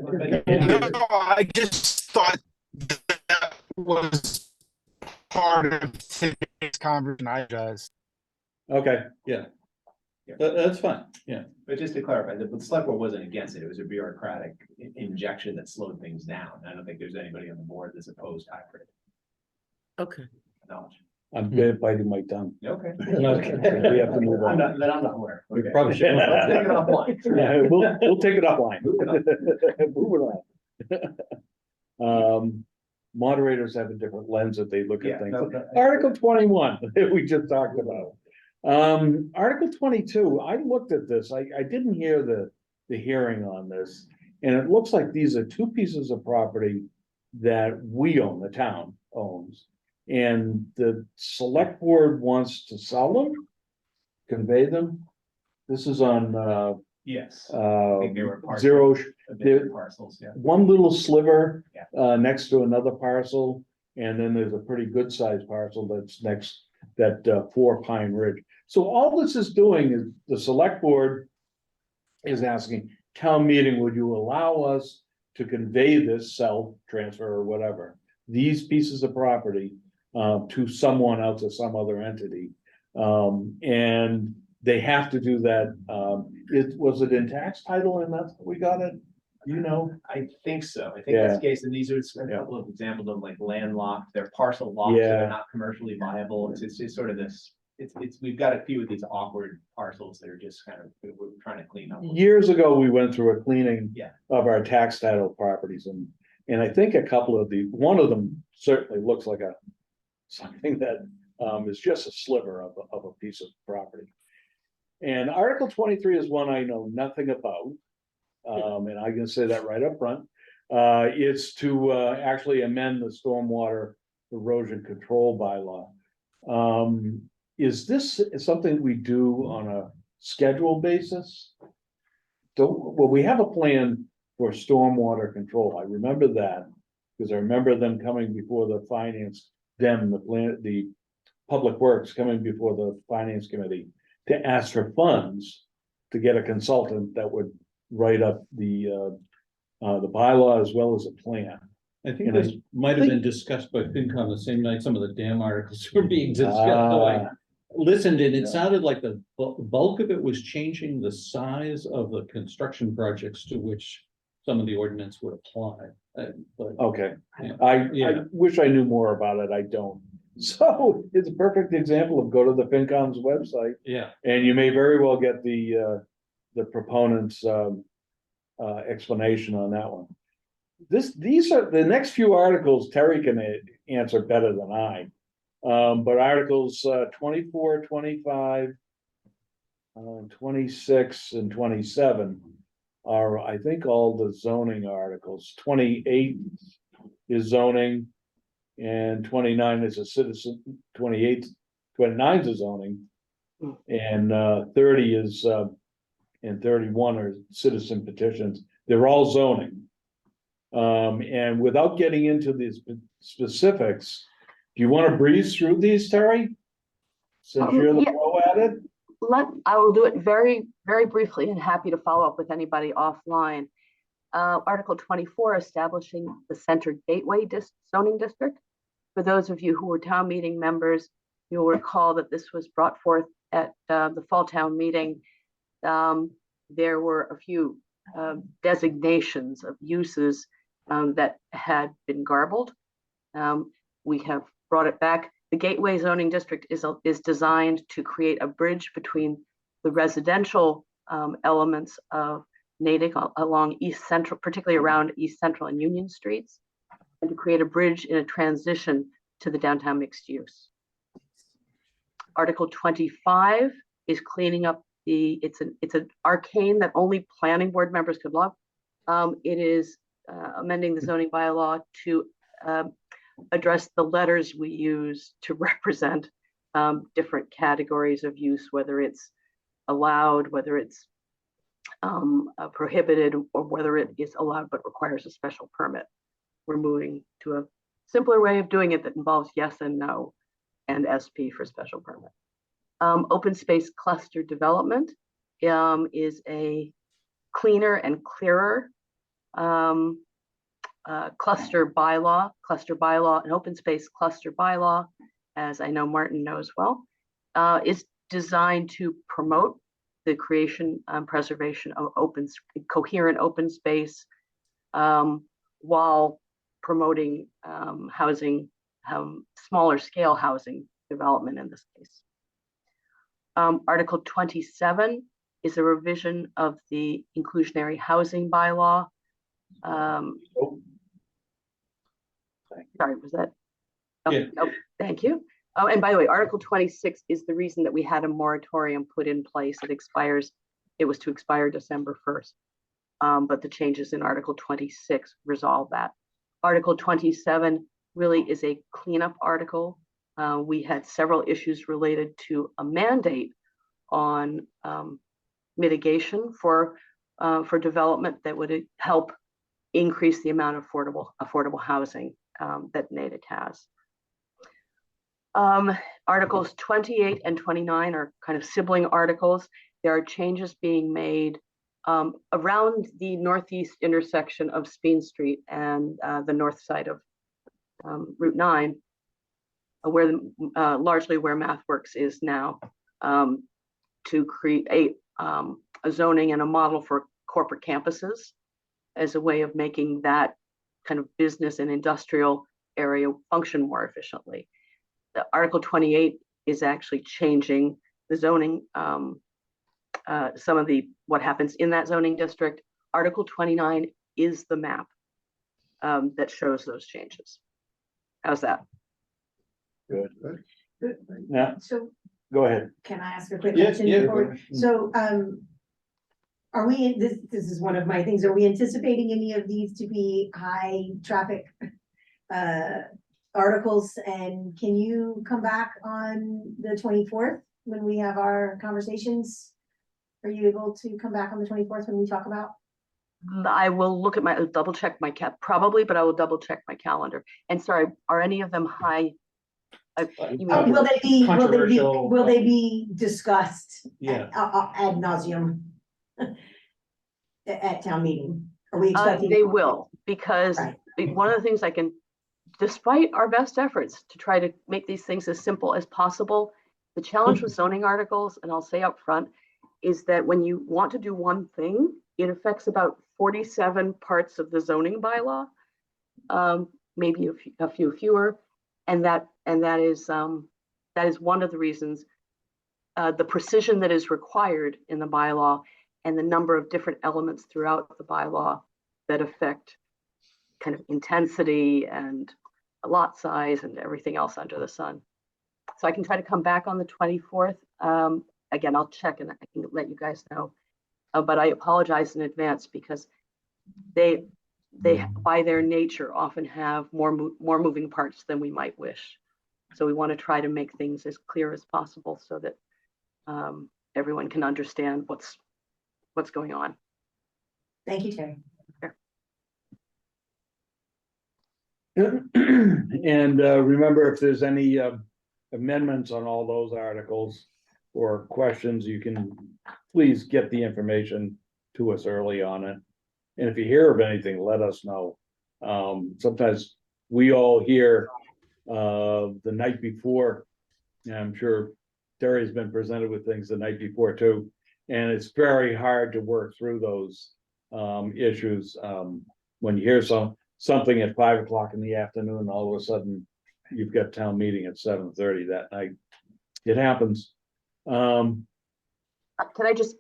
S11: No, I just thought that was part of today's conversation. I just.
S16: Okay,
S1: That's fine, yeah.
S15: But just to clarify, the select board wasn't against it. It was a bureaucratic injection that slowed things down. I don't think there's anybody on the board that's opposed hybrid.
S17: Okay.
S15: Knowledge.
S16: I'm biting my tongue.
S15: Okay.
S16: Okay. We have to move on.
S15: I'm not aware.
S1: We
S15: Okay.
S1: probably should.
S15: Let's take it offline.
S16: Yeah, we'll take it offline.
S15: Moving
S16: Moving on. Moderators have a different lens that they look
S15: Yeah,
S16: at things.
S15: no,
S16: Article 21 that we just talked about. Article 22, I looked at this, I didn't hear the hearing on this. And it looks like these are two pieces of property that we own, the town owns. And the select board wants to sell them, convey them. This is on,
S15: Yes. I think they were
S16: zero,
S15: parcels, yeah.
S16: one little sliver,
S15: Yeah.
S16: next to another parcel. And then there's a pretty good sized parcel that's next, that 4 Pine Ridge. So all this is doing is the select board is asking town meeting, would you allow us to convey this sell, transfer or whatever, these pieces of property to someone else or some other entity? And they have to do that. Was it in tax title and that's, we got it, you know?
S15: I think so. I think that's the case. And these are a couple of examples of like landlocked, they're parcel locked, so
S16: Yeah.
S15: they're not commercially viable. It's sort of this, we've got a few of these awkward parcels that are just kind of, we're trying to clean up.
S16: Years ago, we went through a cleaning
S15: Yeah.
S16: of our tax title properties and I think a couple of one of them certainly looks like something that is just a sliver of a piece of property. And Article 23 is one I know nothing about. And I can say that right up front. It's to actually amend the stormwater erosion control bylaw. Is this something we do on a schedule basis? Well, we have a plan for stormwater control. I remember that because I remember them coming before the public works coming before the finance committee to ask for funds to get a consultant that would write up the bylaw as well as a plan.
S1: I think
S16: And I
S1: this might have been discussed by FinCom the same night some of the dam articles were being discussed. So I listened and it sounded like the bulk of it was changing the size of the construction projects to which some of the ordinance would apply. But
S16: Okay,
S1: yeah.
S16: I wish I knew more about it, I don't. So it's a perfect example of go to the FinCom's website,
S1: Yeah,
S16: and you may very well get the proponent's explanation on that one. These are, the next few articles Terry can answer better than I. But articles 24, 25, 26, and 27 are, I think, all the zoning articles. 28 is zoning, and 29 is a citizen, 29 is a zoning, and 30 is and 31 are citizen petitions. They're all zoning. And without getting into these specifics, do you want to breeze through these, Terry? Since you're the pro at it?
S9: I will do it very, very briefly, and happy to follow up with anybody offline. Article 24, establishing the Center Gateway zoning district. For those of you who were town meeting members, you'll recall that this was brought forth at the fall town meeting. There were a few designations of uses that had been garbled. We have brought it back. The Gateway zoning district is designed to create a bridge between the residential elements of Natick along East Central, particularly around East Central and Union Streets, and to create a bridge in a transition to the downtown mixed use. Article 25 is cleaning up it's an arcane that only planning board members could love. It is amending the zoning bylaw to address the letters we use to represent different categories of use, whether it's allowed, whether it's prohibited, or whether it is allowed but requires a special permit. We're moving to a simpler way of doing it that involves yes and no and SP for special permit. Open space cluster development is a cleaner and clearer cluster bylaw, an open space cluster bylaw, as I know Martin knows well, is designed to promote the creation and preservation of coherent open space while promoting housing, smaller scale housing development in this case. Article 27 is a revision of the inclusionary housing bylaw. Sorry, was that? Oh, yeah. Oh, thank you. Oh, and by the way, Article 26 is the reason that we had a moratorium put in place. It was to expire December 1st. But the changes in Article 26 resolve that. Article 27 really is a cleanup article. We had several issues related to a mandate on mitigation for development that would help increase the amount of affordable housing that Natick has. Articles 28 and 29 are kind of sibling articles. There are changes being made around the northeast intersection of Speen Street and the north side of Route 9, where largely where MathWorks is now, to create a zoning and a model for corporate campuses as a way of making that kind of business and industrial area function more efficiently. The Article 28 is actually changing the zoning, some of what happens in that zoning district. Article 29 is the map that shows those changes. How's that?
S16: Good.
S14: Good.
S16: Yeah.
S14: So
S16: Go ahead.
S14: can I ask a quick
S16: Yes,
S14: question?
S16: yeah,
S14: before-
S16: go ahead.
S14: So are we, this is one of my things, are we anticipating any of these to be high traffic articles? And can you come back on the 24th when we have our conversations? Are you able to come back on the 24th when we talk about?
S9: I will look at double check my probably, but I will double check my calendar. And sorry, are any of them high?
S14: Will they be discussed?
S1: Yeah.
S14: Ad nauseum? At town meeting? Are we expecting?
S9: They will, because
S14: Right.
S9: one of the things despite our best efforts to try to make these things as simple as possible, the challenge with zoning articles, and I'll say up front, is that when you want to do one thing, it affects about 47 parts of the zoning bylaw, maybe a few fewer, and that is one of the reasons, the precision that is required in the bylaw and the number of different elements throughout the bylaw that affect kind of intensity and lot size and everything else under the sun. So I can try to come back on the 24th. Again, I'll check and I can let you guys know. But I apologize in advance because they by their nature often have more moving parts than we might wish. So we want to try to make things as clear as possible so that everyone can understand what's going on.
S14: Thank you, Terry.
S16: And remember, if there's any amendments on all those articles or questions, you can please get the information to us early on it. And if you hear of anything, let us know. Sometimes we all hear the night before, and I'm sure Terry's been presented with things the night before too. And it's very hard to work through those issues when you hear something at 5 o'clock in the afternoon, all of a sudden you've got town meeting at 7:30 that night. It happens.
S9: Can I just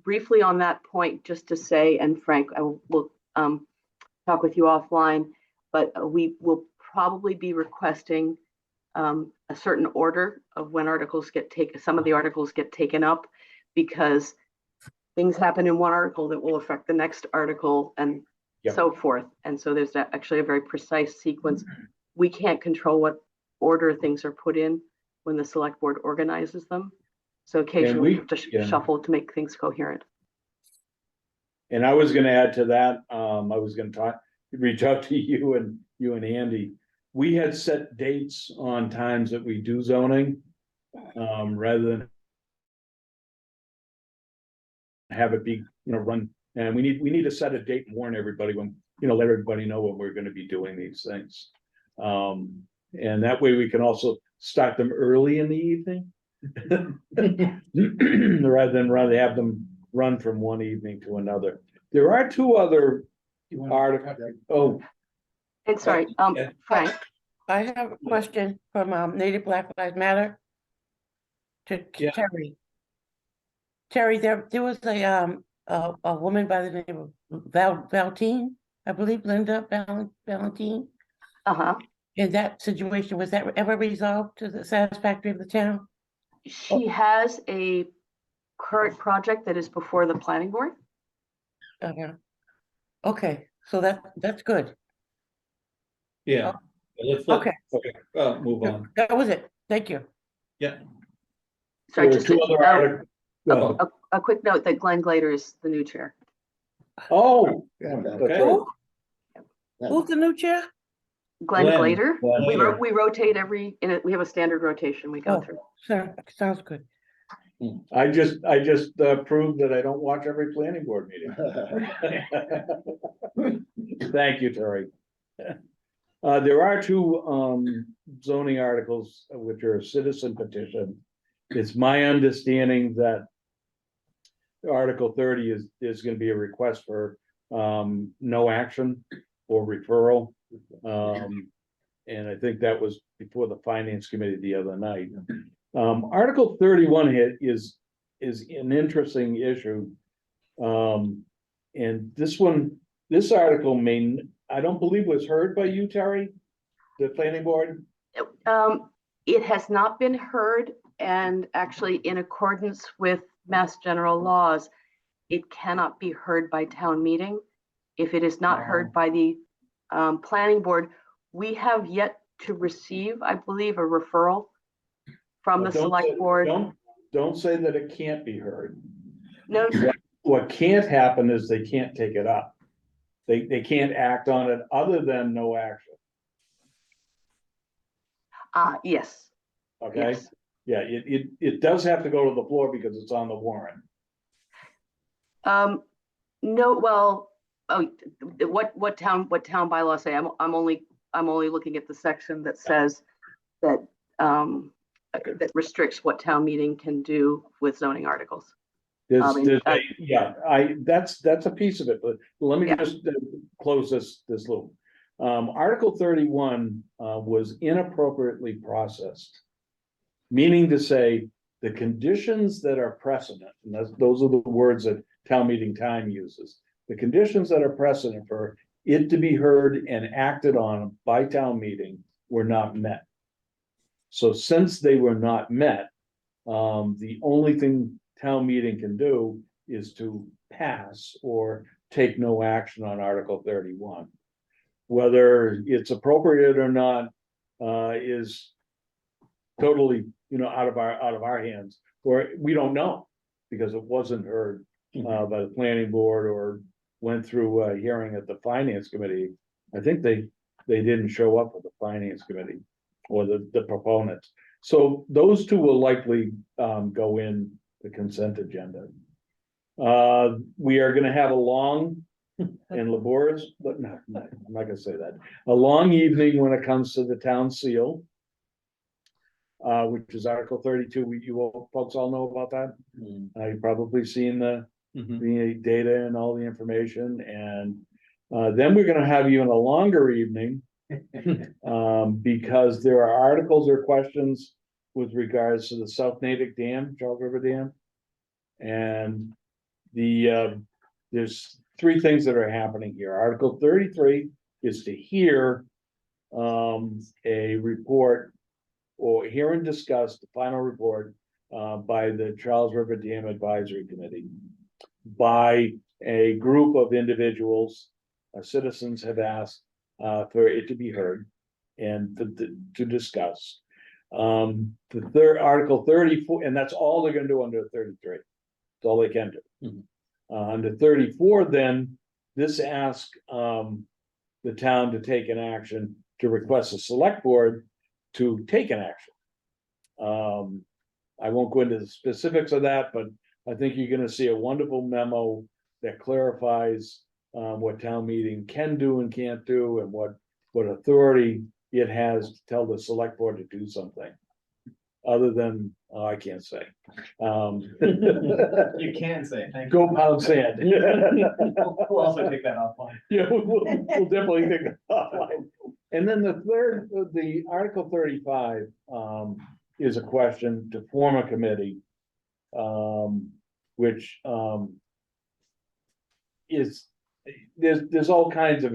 S9: briefly on that point, just to say, and Frank, I will talk with you offline, but we will probably be requesting a certain order of when articles get taken. Some of the articles get taken up because things happen in one article that will affect the next article and so forth. And so there's actually a very precise sequence. We can't control what order things are put in when the select board organizes them. So occasionally we have to shuffle to make things coherent.
S16: And I was going to add to that. I was going to reach out to you and Andy. We had set dates on times that we do zoning, rather than have it be, run. And we need to set a date and warn everybody when, let everybody know when we're going to be doing these things. And that way we can also start them early in the evening. rather than have them run from one evening to another. There are two other articles. Oh,
S9: and sorry, Frank.
S17: I have a question from Native Black Lives Matter to Terry. Terry, there was a woman by the name of Valentine, I believe, Linda Valentine. In that situation, was that ever resolved to the satisfactory of the town?
S9: She has a current project that is before the planning board.
S17: Okay, so that's good.
S1: Yeah. Let's move on.
S17: That was it. Thank you.
S1: Yeah.
S9: Sorry, just a quick note that Glenn Glader is the new chair.
S16: Oh,
S17: okay. Who's the new chair?
S9: Glenn Glader. We rotate we have a standard rotation we go through.
S17: Sure, sounds good.
S16: I just proved that I don't watch every planning board meeting. Thank you, Terry. There are two zoning articles which are a citizen petition. It's my understanding that Article 30 is going to be a request for no action or referral. And I think that was before the Finance Committee the other night. Article 31 is an interesting issue. And this article I don't believe was heard by you, Terry, the planning board.
S9: It has not been heard, and actually in accordance with Mass General laws, it cannot be heard by town meeting. If it is not heard by the planning board, we have yet to receive, I believe, a referral from the select board.
S16: Don't say that it can't be heard.
S9: No.
S16: What can't happen is they can't take it up. They can't act on it other than no action.
S9: Yes.
S16: Okay.
S9: Yes.
S16: Yeah, it does have to go to the floor because it's on the warrant.
S9: No, well, oh, what town bylaws say? I'm only looking at the section that says that, that restricts what town meeting can do with zoning articles.
S16: That's a piece of it, but let me just close this loop. Article 31 was inappropriately processed. Meaning to say, the conditions that are precedent, and those are the words that town meeting time uses. The conditions that are precedent for it to be heard and acted on by town meeting were not met. So since they were not met, the only thing town meeting can do is to pass or take no action on Article 31. Whether it's appropriate or not is totally, out of our hands, or we don't know because it wasn't heard by the planning board or went through a hearing at the finance committee. I think they didn't show up at the finance committee or the proponents. So those two will likely go in the consent agenda. We are going to have a long and laborious, but no, I'm not going to say that. A long evening when it comes to the town seal. Which is Article 32. You folks all know about that. You've probably seen the data and all the information. And then we're going to have even a longer evening because there are articles or questions with regards to the South Natick Dam, Charles River Dam. And there's three things that are happening here. Article 33 is to hear a report or hear and discuss the final report by the Charles River Dam Advisory Committee by a group of individuals. Citizens have asked for it to be heard and to discuss. The third Article 34, and that's all they're going to do under 33. That's all they can do. Under 34, then this asks the town to take an action to request a select board to take an action. I won't go into the specifics of that, but I think you're going to see a wonderful memo that clarifies what town meeting can do and can't do, and what authority it has to tell the select board to do something. Other than I can't say.
S15: You can say. Thank you.
S16: Go pound sand.
S15: We'll also take that offline.
S16: Yeah, we'll definitely take it offline. And then the Article 35 is a question to form a committee, which is there's all kinds of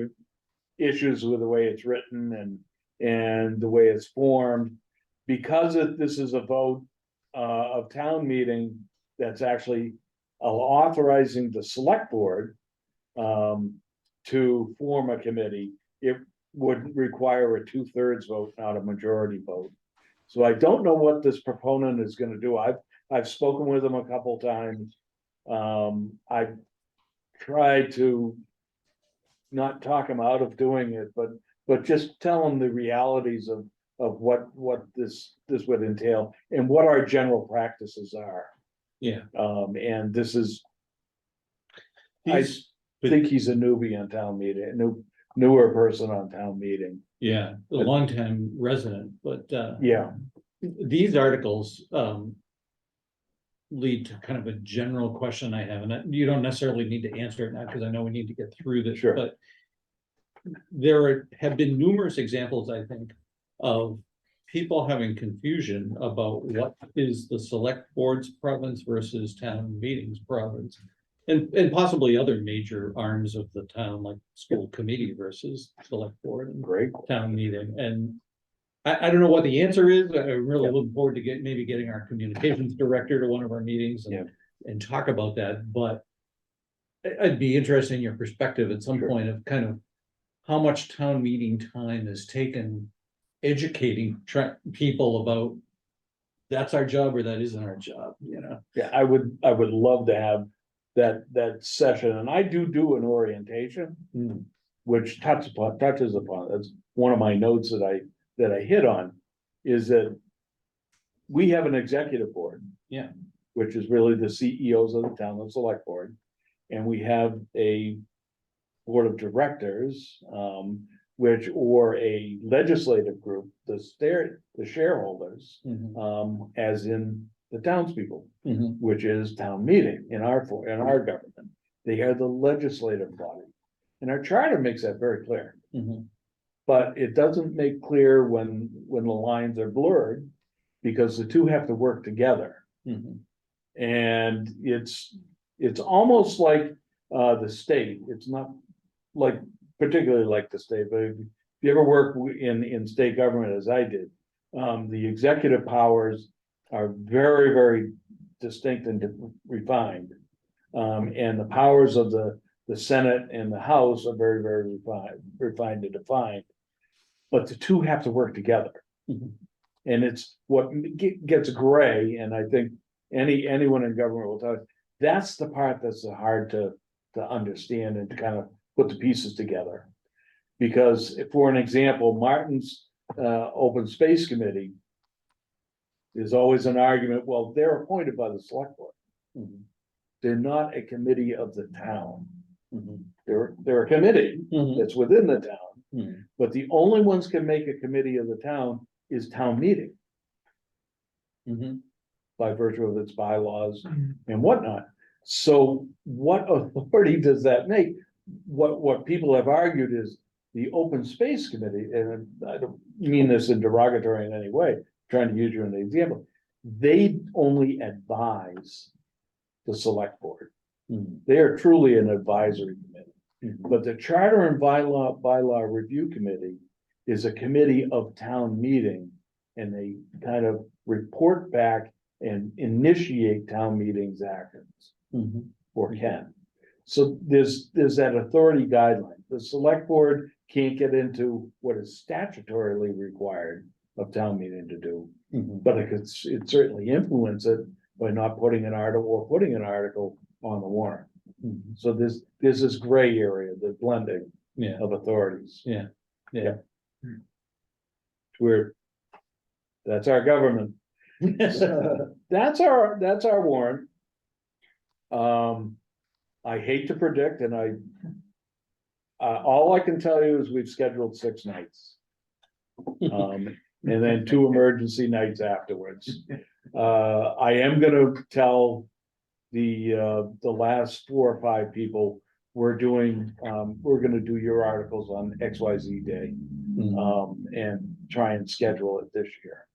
S16: issues with the way it's written and the way it's formed. Because this is a vote of town meeting that's actually authorizing the select board to form a committee, it would require a 2/3 vote, not a majority vote. So I don't know what this proponent is going to do. I've spoken with him a couple times. I've tried to not talk him out of doing it, but just tell him the realities of what this would entail and what our general practices are.
S1: Yeah.
S16: And this is, I think he's a newbie on town meeting, newer person on town meeting.
S1: Yeah, a longtime resident, but
S16: yeah,
S1: these articles lead to kind of a general question I have, and you don't necessarily need to answer it now because I know we need to get through this.
S16: Sure.
S1: But there have been numerous examples, I think, of people having confusion about what is the select board's province versus town meeting's province, and possibly other major arms of the town, like school committee versus select board and town meeting. And I don't know what the answer is. I'm really looking forward to getting our communications director to one of our meetings and talk about that. But I'd be interested in your perspective at some point of kind of how much town meeting time is taken educating people about that's our job or that isn't our job,
S16: Yeah, I would love to have that session, and I do an orientation, which touches upon that's one of my notes that I hit on, is that we have an executive board, which is really the CEOs of the town, the select board, and we have a board of directors, or a legislative group, the shareholders, as in the townspeople, which is town meeting in our government. They are the legislative body. And our charter makes that very clear. But it doesn't make clear when the lines are blurred, because the two have to work together. And it's almost like the state. It's not like particularly like the state, but if you ever work in state government as I did, the executive powers are very, very distinct and refined. And the powers of the Senate and the House are very, very refined and defined. But the two have to work together. And it's what gets gray, and I think anyone in government will tell you, that's the part that's hard to understand and to kind of put the pieces together. Because for an example, Martin's Open Space Committee, there's always an argument, well, they're appointed by the select board. They're not a committee of the town. They're a committee that's within the town. But the only ones can make a committee of the town is town meeting. By virtue of its bylaws and whatnot. So what authority does that make? What people have argued is the Open Space Committee, and I don't mean this in derogatory in any way, trying to use you as an example, they only advise the select board. They are truly an advisory committee. But the Charter and Bylaw Review Committee is a committee of town meeting, and they kind of report back and initiate town meetings actions, or can. So there's that authority guideline. The select board can't get into what is statutorily required of town meeting to do, but it certainly influence it by not putting an article or putting an article on the warrant. So there's this gray area, the blending of authorities. It's weird. That's our government. That's our warrant. I hate to predict, and all I can tell you is we've scheduled 6 nights. And then 2 emergency nights afterwards. I am gonna tell the last 4 or 5 people we're gonna do your articles on XYZ day. And try and schedule it this year.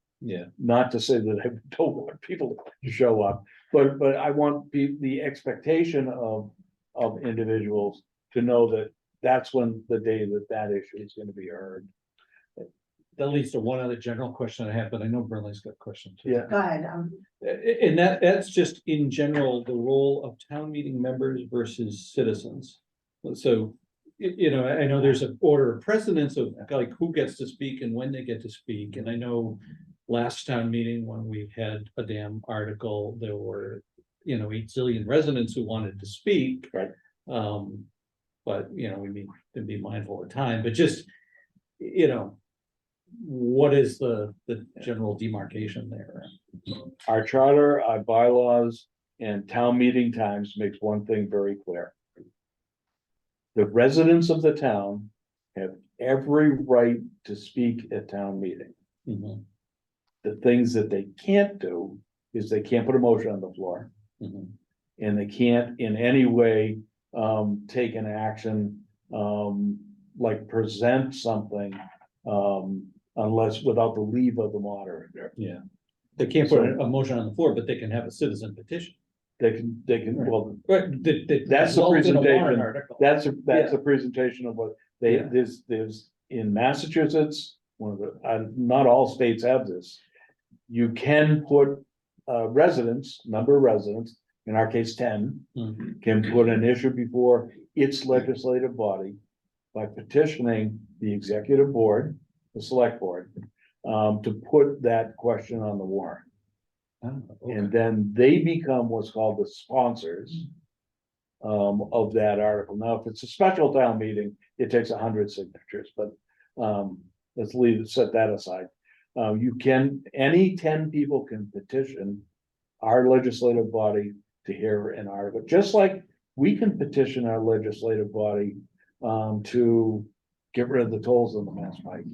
S16: Not to say that I don't want people to show up, but I want the expectation of individuals to know that that's when the day that issue is going to be heard.
S1: That leads to one other general question I have, but I know Burnley's got a question too.
S14: Go ahead.
S1: And that's just in general, the role of town meeting members versus citizens. So, I know there's an order of precedence of like who gets to speak and when they get to speak. And I know last town meeting when we had a damn article, there were, 8 zillion residents who wanted to speak.
S16: Right.
S1: But, we need to be mindful of time, but just, what is the general demarcation there?
S16: Our charter, our bylaws, and town meeting times makes one thing very clear. The residents of the town have every right to speak at town meeting. The things that they can't do is they can't put a motion on the floor. And they can't in any way take an action, like present something, unless without the leave of the moderator.
S1: They can't put a motion on the floor, but they can have a citizen petition.
S16: They can, well,
S1: Right.
S16: that's the
S1: Result in a warrant
S16: presentation.
S1: article.
S16: That's a presentation of what there's in Massachusetts, one of the, not all states have this. You can put number of residents, in our case 10, can put an issue before its legislative body by petitioning the executive board, the select board, to put that question on the warrant. And then they become what's called the sponsors of that article. Now, if it's a special town meeting, it takes 100 signatures, but set that aside. Any 10 people can petition our legislative body to hear an article, just like we can petition our legislative body to get rid of the tolls on the Mass Pike.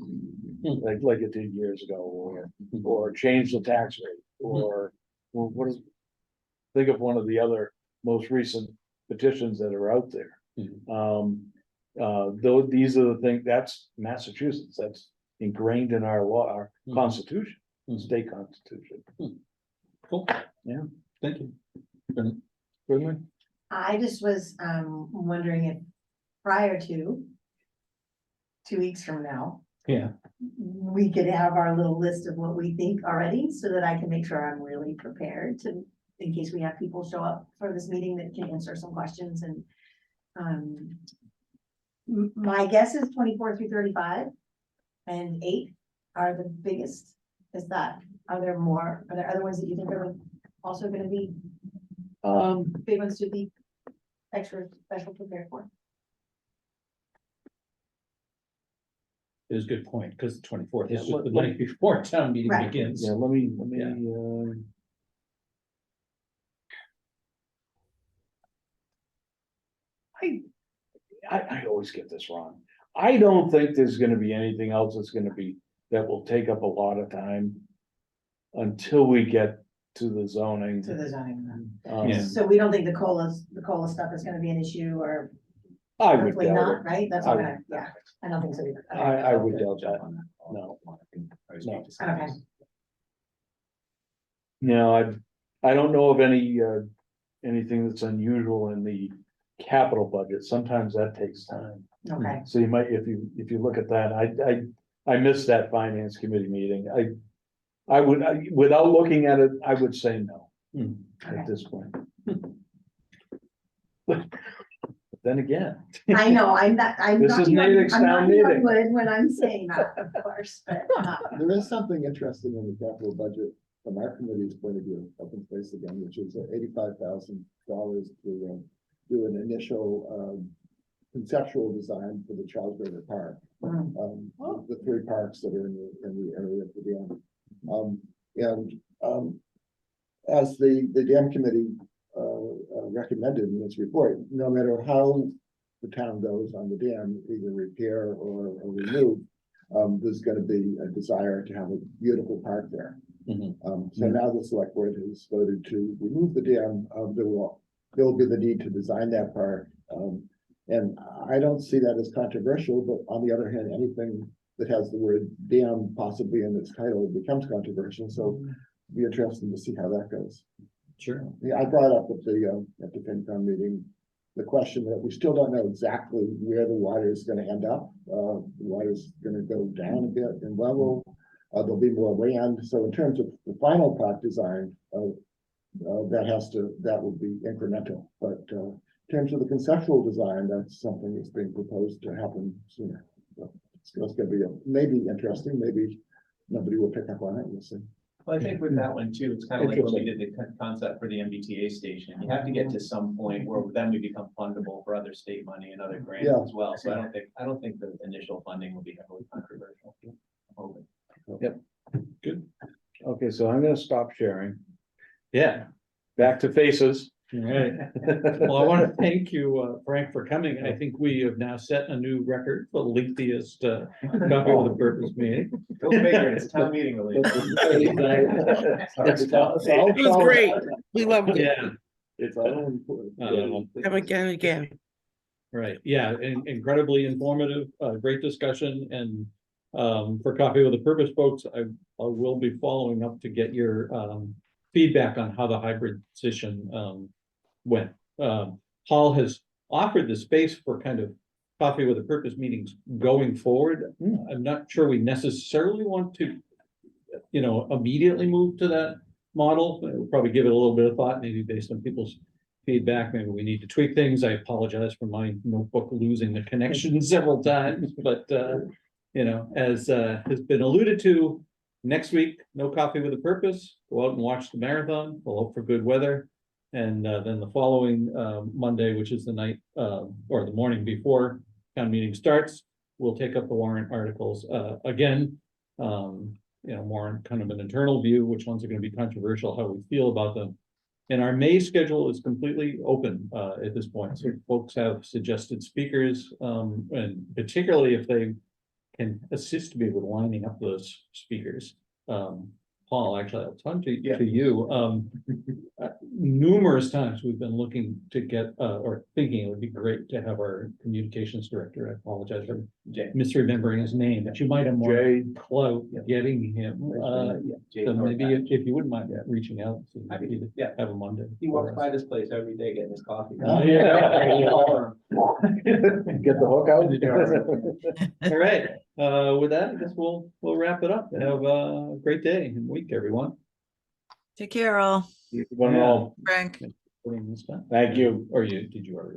S16: Like it did years ago, or change the tax rate, or what is, think of one of the other most recent petitions that are out there. Though these are the things, that's Massachusetts, that's ingrained in our law, our constitution, state constitution.
S1: Cool.
S16: Yeah.
S1: Thank you. Goodman?
S14: I just was wondering if prior to 2 weeks from now,
S1: Yeah.
S14: we could have our little list of what we think already, so that I can make sure I'm really prepared to, in case we have people show up for this meeting that can answer some questions. And my guess is 24 through 35 and 8 are the biggest. Is that, are there more? Are there other ones that you think are also gonna be big ones to be extra special prepared for?
S1: It was a good point, because the 24th is
S16: Yeah,
S1: just the night before town meeting
S14: Right.
S1: begins.
S16: Yeah, let me, I always get this wrong. I don't think there's gonna be anything else that's gonna be, that will take up a lot of time until we get to the zoning.
S14: To the zoning.
S16: Yeah.
S14: So we don't think the COLA stuff is gonna be an issue, or
S16: I would
S14: hopefully
S16: doubt
S14: not,
S16: it.
S14: right? That's
S16: I
S14: all
S16: would-
S14: gonna, yeah, I don't think so either.
S16: I would doubt that. No.
S14: Okay.
S16: No, I don't know of any, anything that's unusual in the capital budget. Sometimes that takes time.
S14: Okay.
S16: So you might, if you look at that, I missed that finance committee meeting. I would, without looking at it, I would say no at this point. But then again.
S14: I know, I'm
S16: This is
S14: knocking on-
S16: Natick's
S14: I'm
S16: town
S14: knocking on
S16: meeting.
S14: wood when I'm saying that, of course, but.
S2: There is something interesting in the capital budget from our committee's point of view, open space again, which is $85,000 to do an initial conceptual design for the Charles River Park. The 3 parks that are in the area of the dam. As the dam committee recommended in its report, no matter how the town goes on the dam, either repair or remove, there's gonna be a desire to have a beautiful park there. So now the select board has voted to remove the dam, there will be the need to design that park. And I don't see that as controversial, but on the other hand, anything that has the word dam possibly in its title becomes controversial, so it'll be interesting to see how that goes.
S1: Sure.
S2: Yeah, I brought up at the FinCom meeting, the question that we still don't know exactly where the water is gonna end up. The water's gonna go down a bit in level, there'll be more land, so in terms of the final park design, that will be incremental, but in terms of the conceptual design, that's something that's being proposed to happen sooner. So it's gonna be maybe interesting, maybe nobody will pick up on it, we'll see.
S15: Well, I think with that one too, it's kind of like when we did the concept for the MBTA station. You have to get to some point where then we become fundable for other state money and other grants
S2: Yeah.
S15: as well. So I don't think the initial funding will be heavily controversial. I'm hoping.
S16: Yep. Good. Okay, so I'm gonna stop sharing.
S1: Yeah.
S16: Back to faces.
S1: All right. Well, I want to thank you, Frank, for coming. I think we have now set a new record for the lengthiest coffee with a purpose meeting.
S15: Go figure, it's town meeting related.
S17: It was great. We loved it.
S1: Yeah.
S2: It's all important.
S17: Come again and again.
S1: Right, yeah, incredibly informative, great discussion, and for Coffee with a Purpose, folks, I will be following up to get your feedback on how the hybrid position went. Paul has offered the space for kind of Coffee with a Purpose meetings going forward. I'm not sure we necessarily want to, immediately move to that model. We'll probably give it a little bit of thought, maybe based on people's feedback. Maybe we need to tweak things. I apologize for my notebook losing the connection several times, but as has been alluded to, next week, no Coffee with a Purpose. Go out and watch the marathon. We'll hope for good weather. And then the following Monday, which is the night or the morning before town meeting starts, we'll take up the warrant articles again. More on kind of an internal view, which ones are going to be controversial, how we feel about them. And our May schedule is completely open at this point. So if folks have suggested speakers, and particularly if they can assist me with lining up those speakers. Paul, actually, I'll talk to you. Numerous times we've been looking to get, or thinking it would be great to have our communications director. I apologize for misremembering his name, but you might have more clout getting him. So maybe if you wouldn't mind reaching out, so maybe to have him on.
S15: He walks by this place every day getting his coffee.
S1: Oh, yeah.
S16: Get the hook out.
S1: All right, with that, I guess we'll wrap it up. Have a great day and week, everyone.
S8: Take care, all.
S16: One and all.
S8: Frank.
S1: Putting this down.
S16: Thank you.
S1: Or did you already?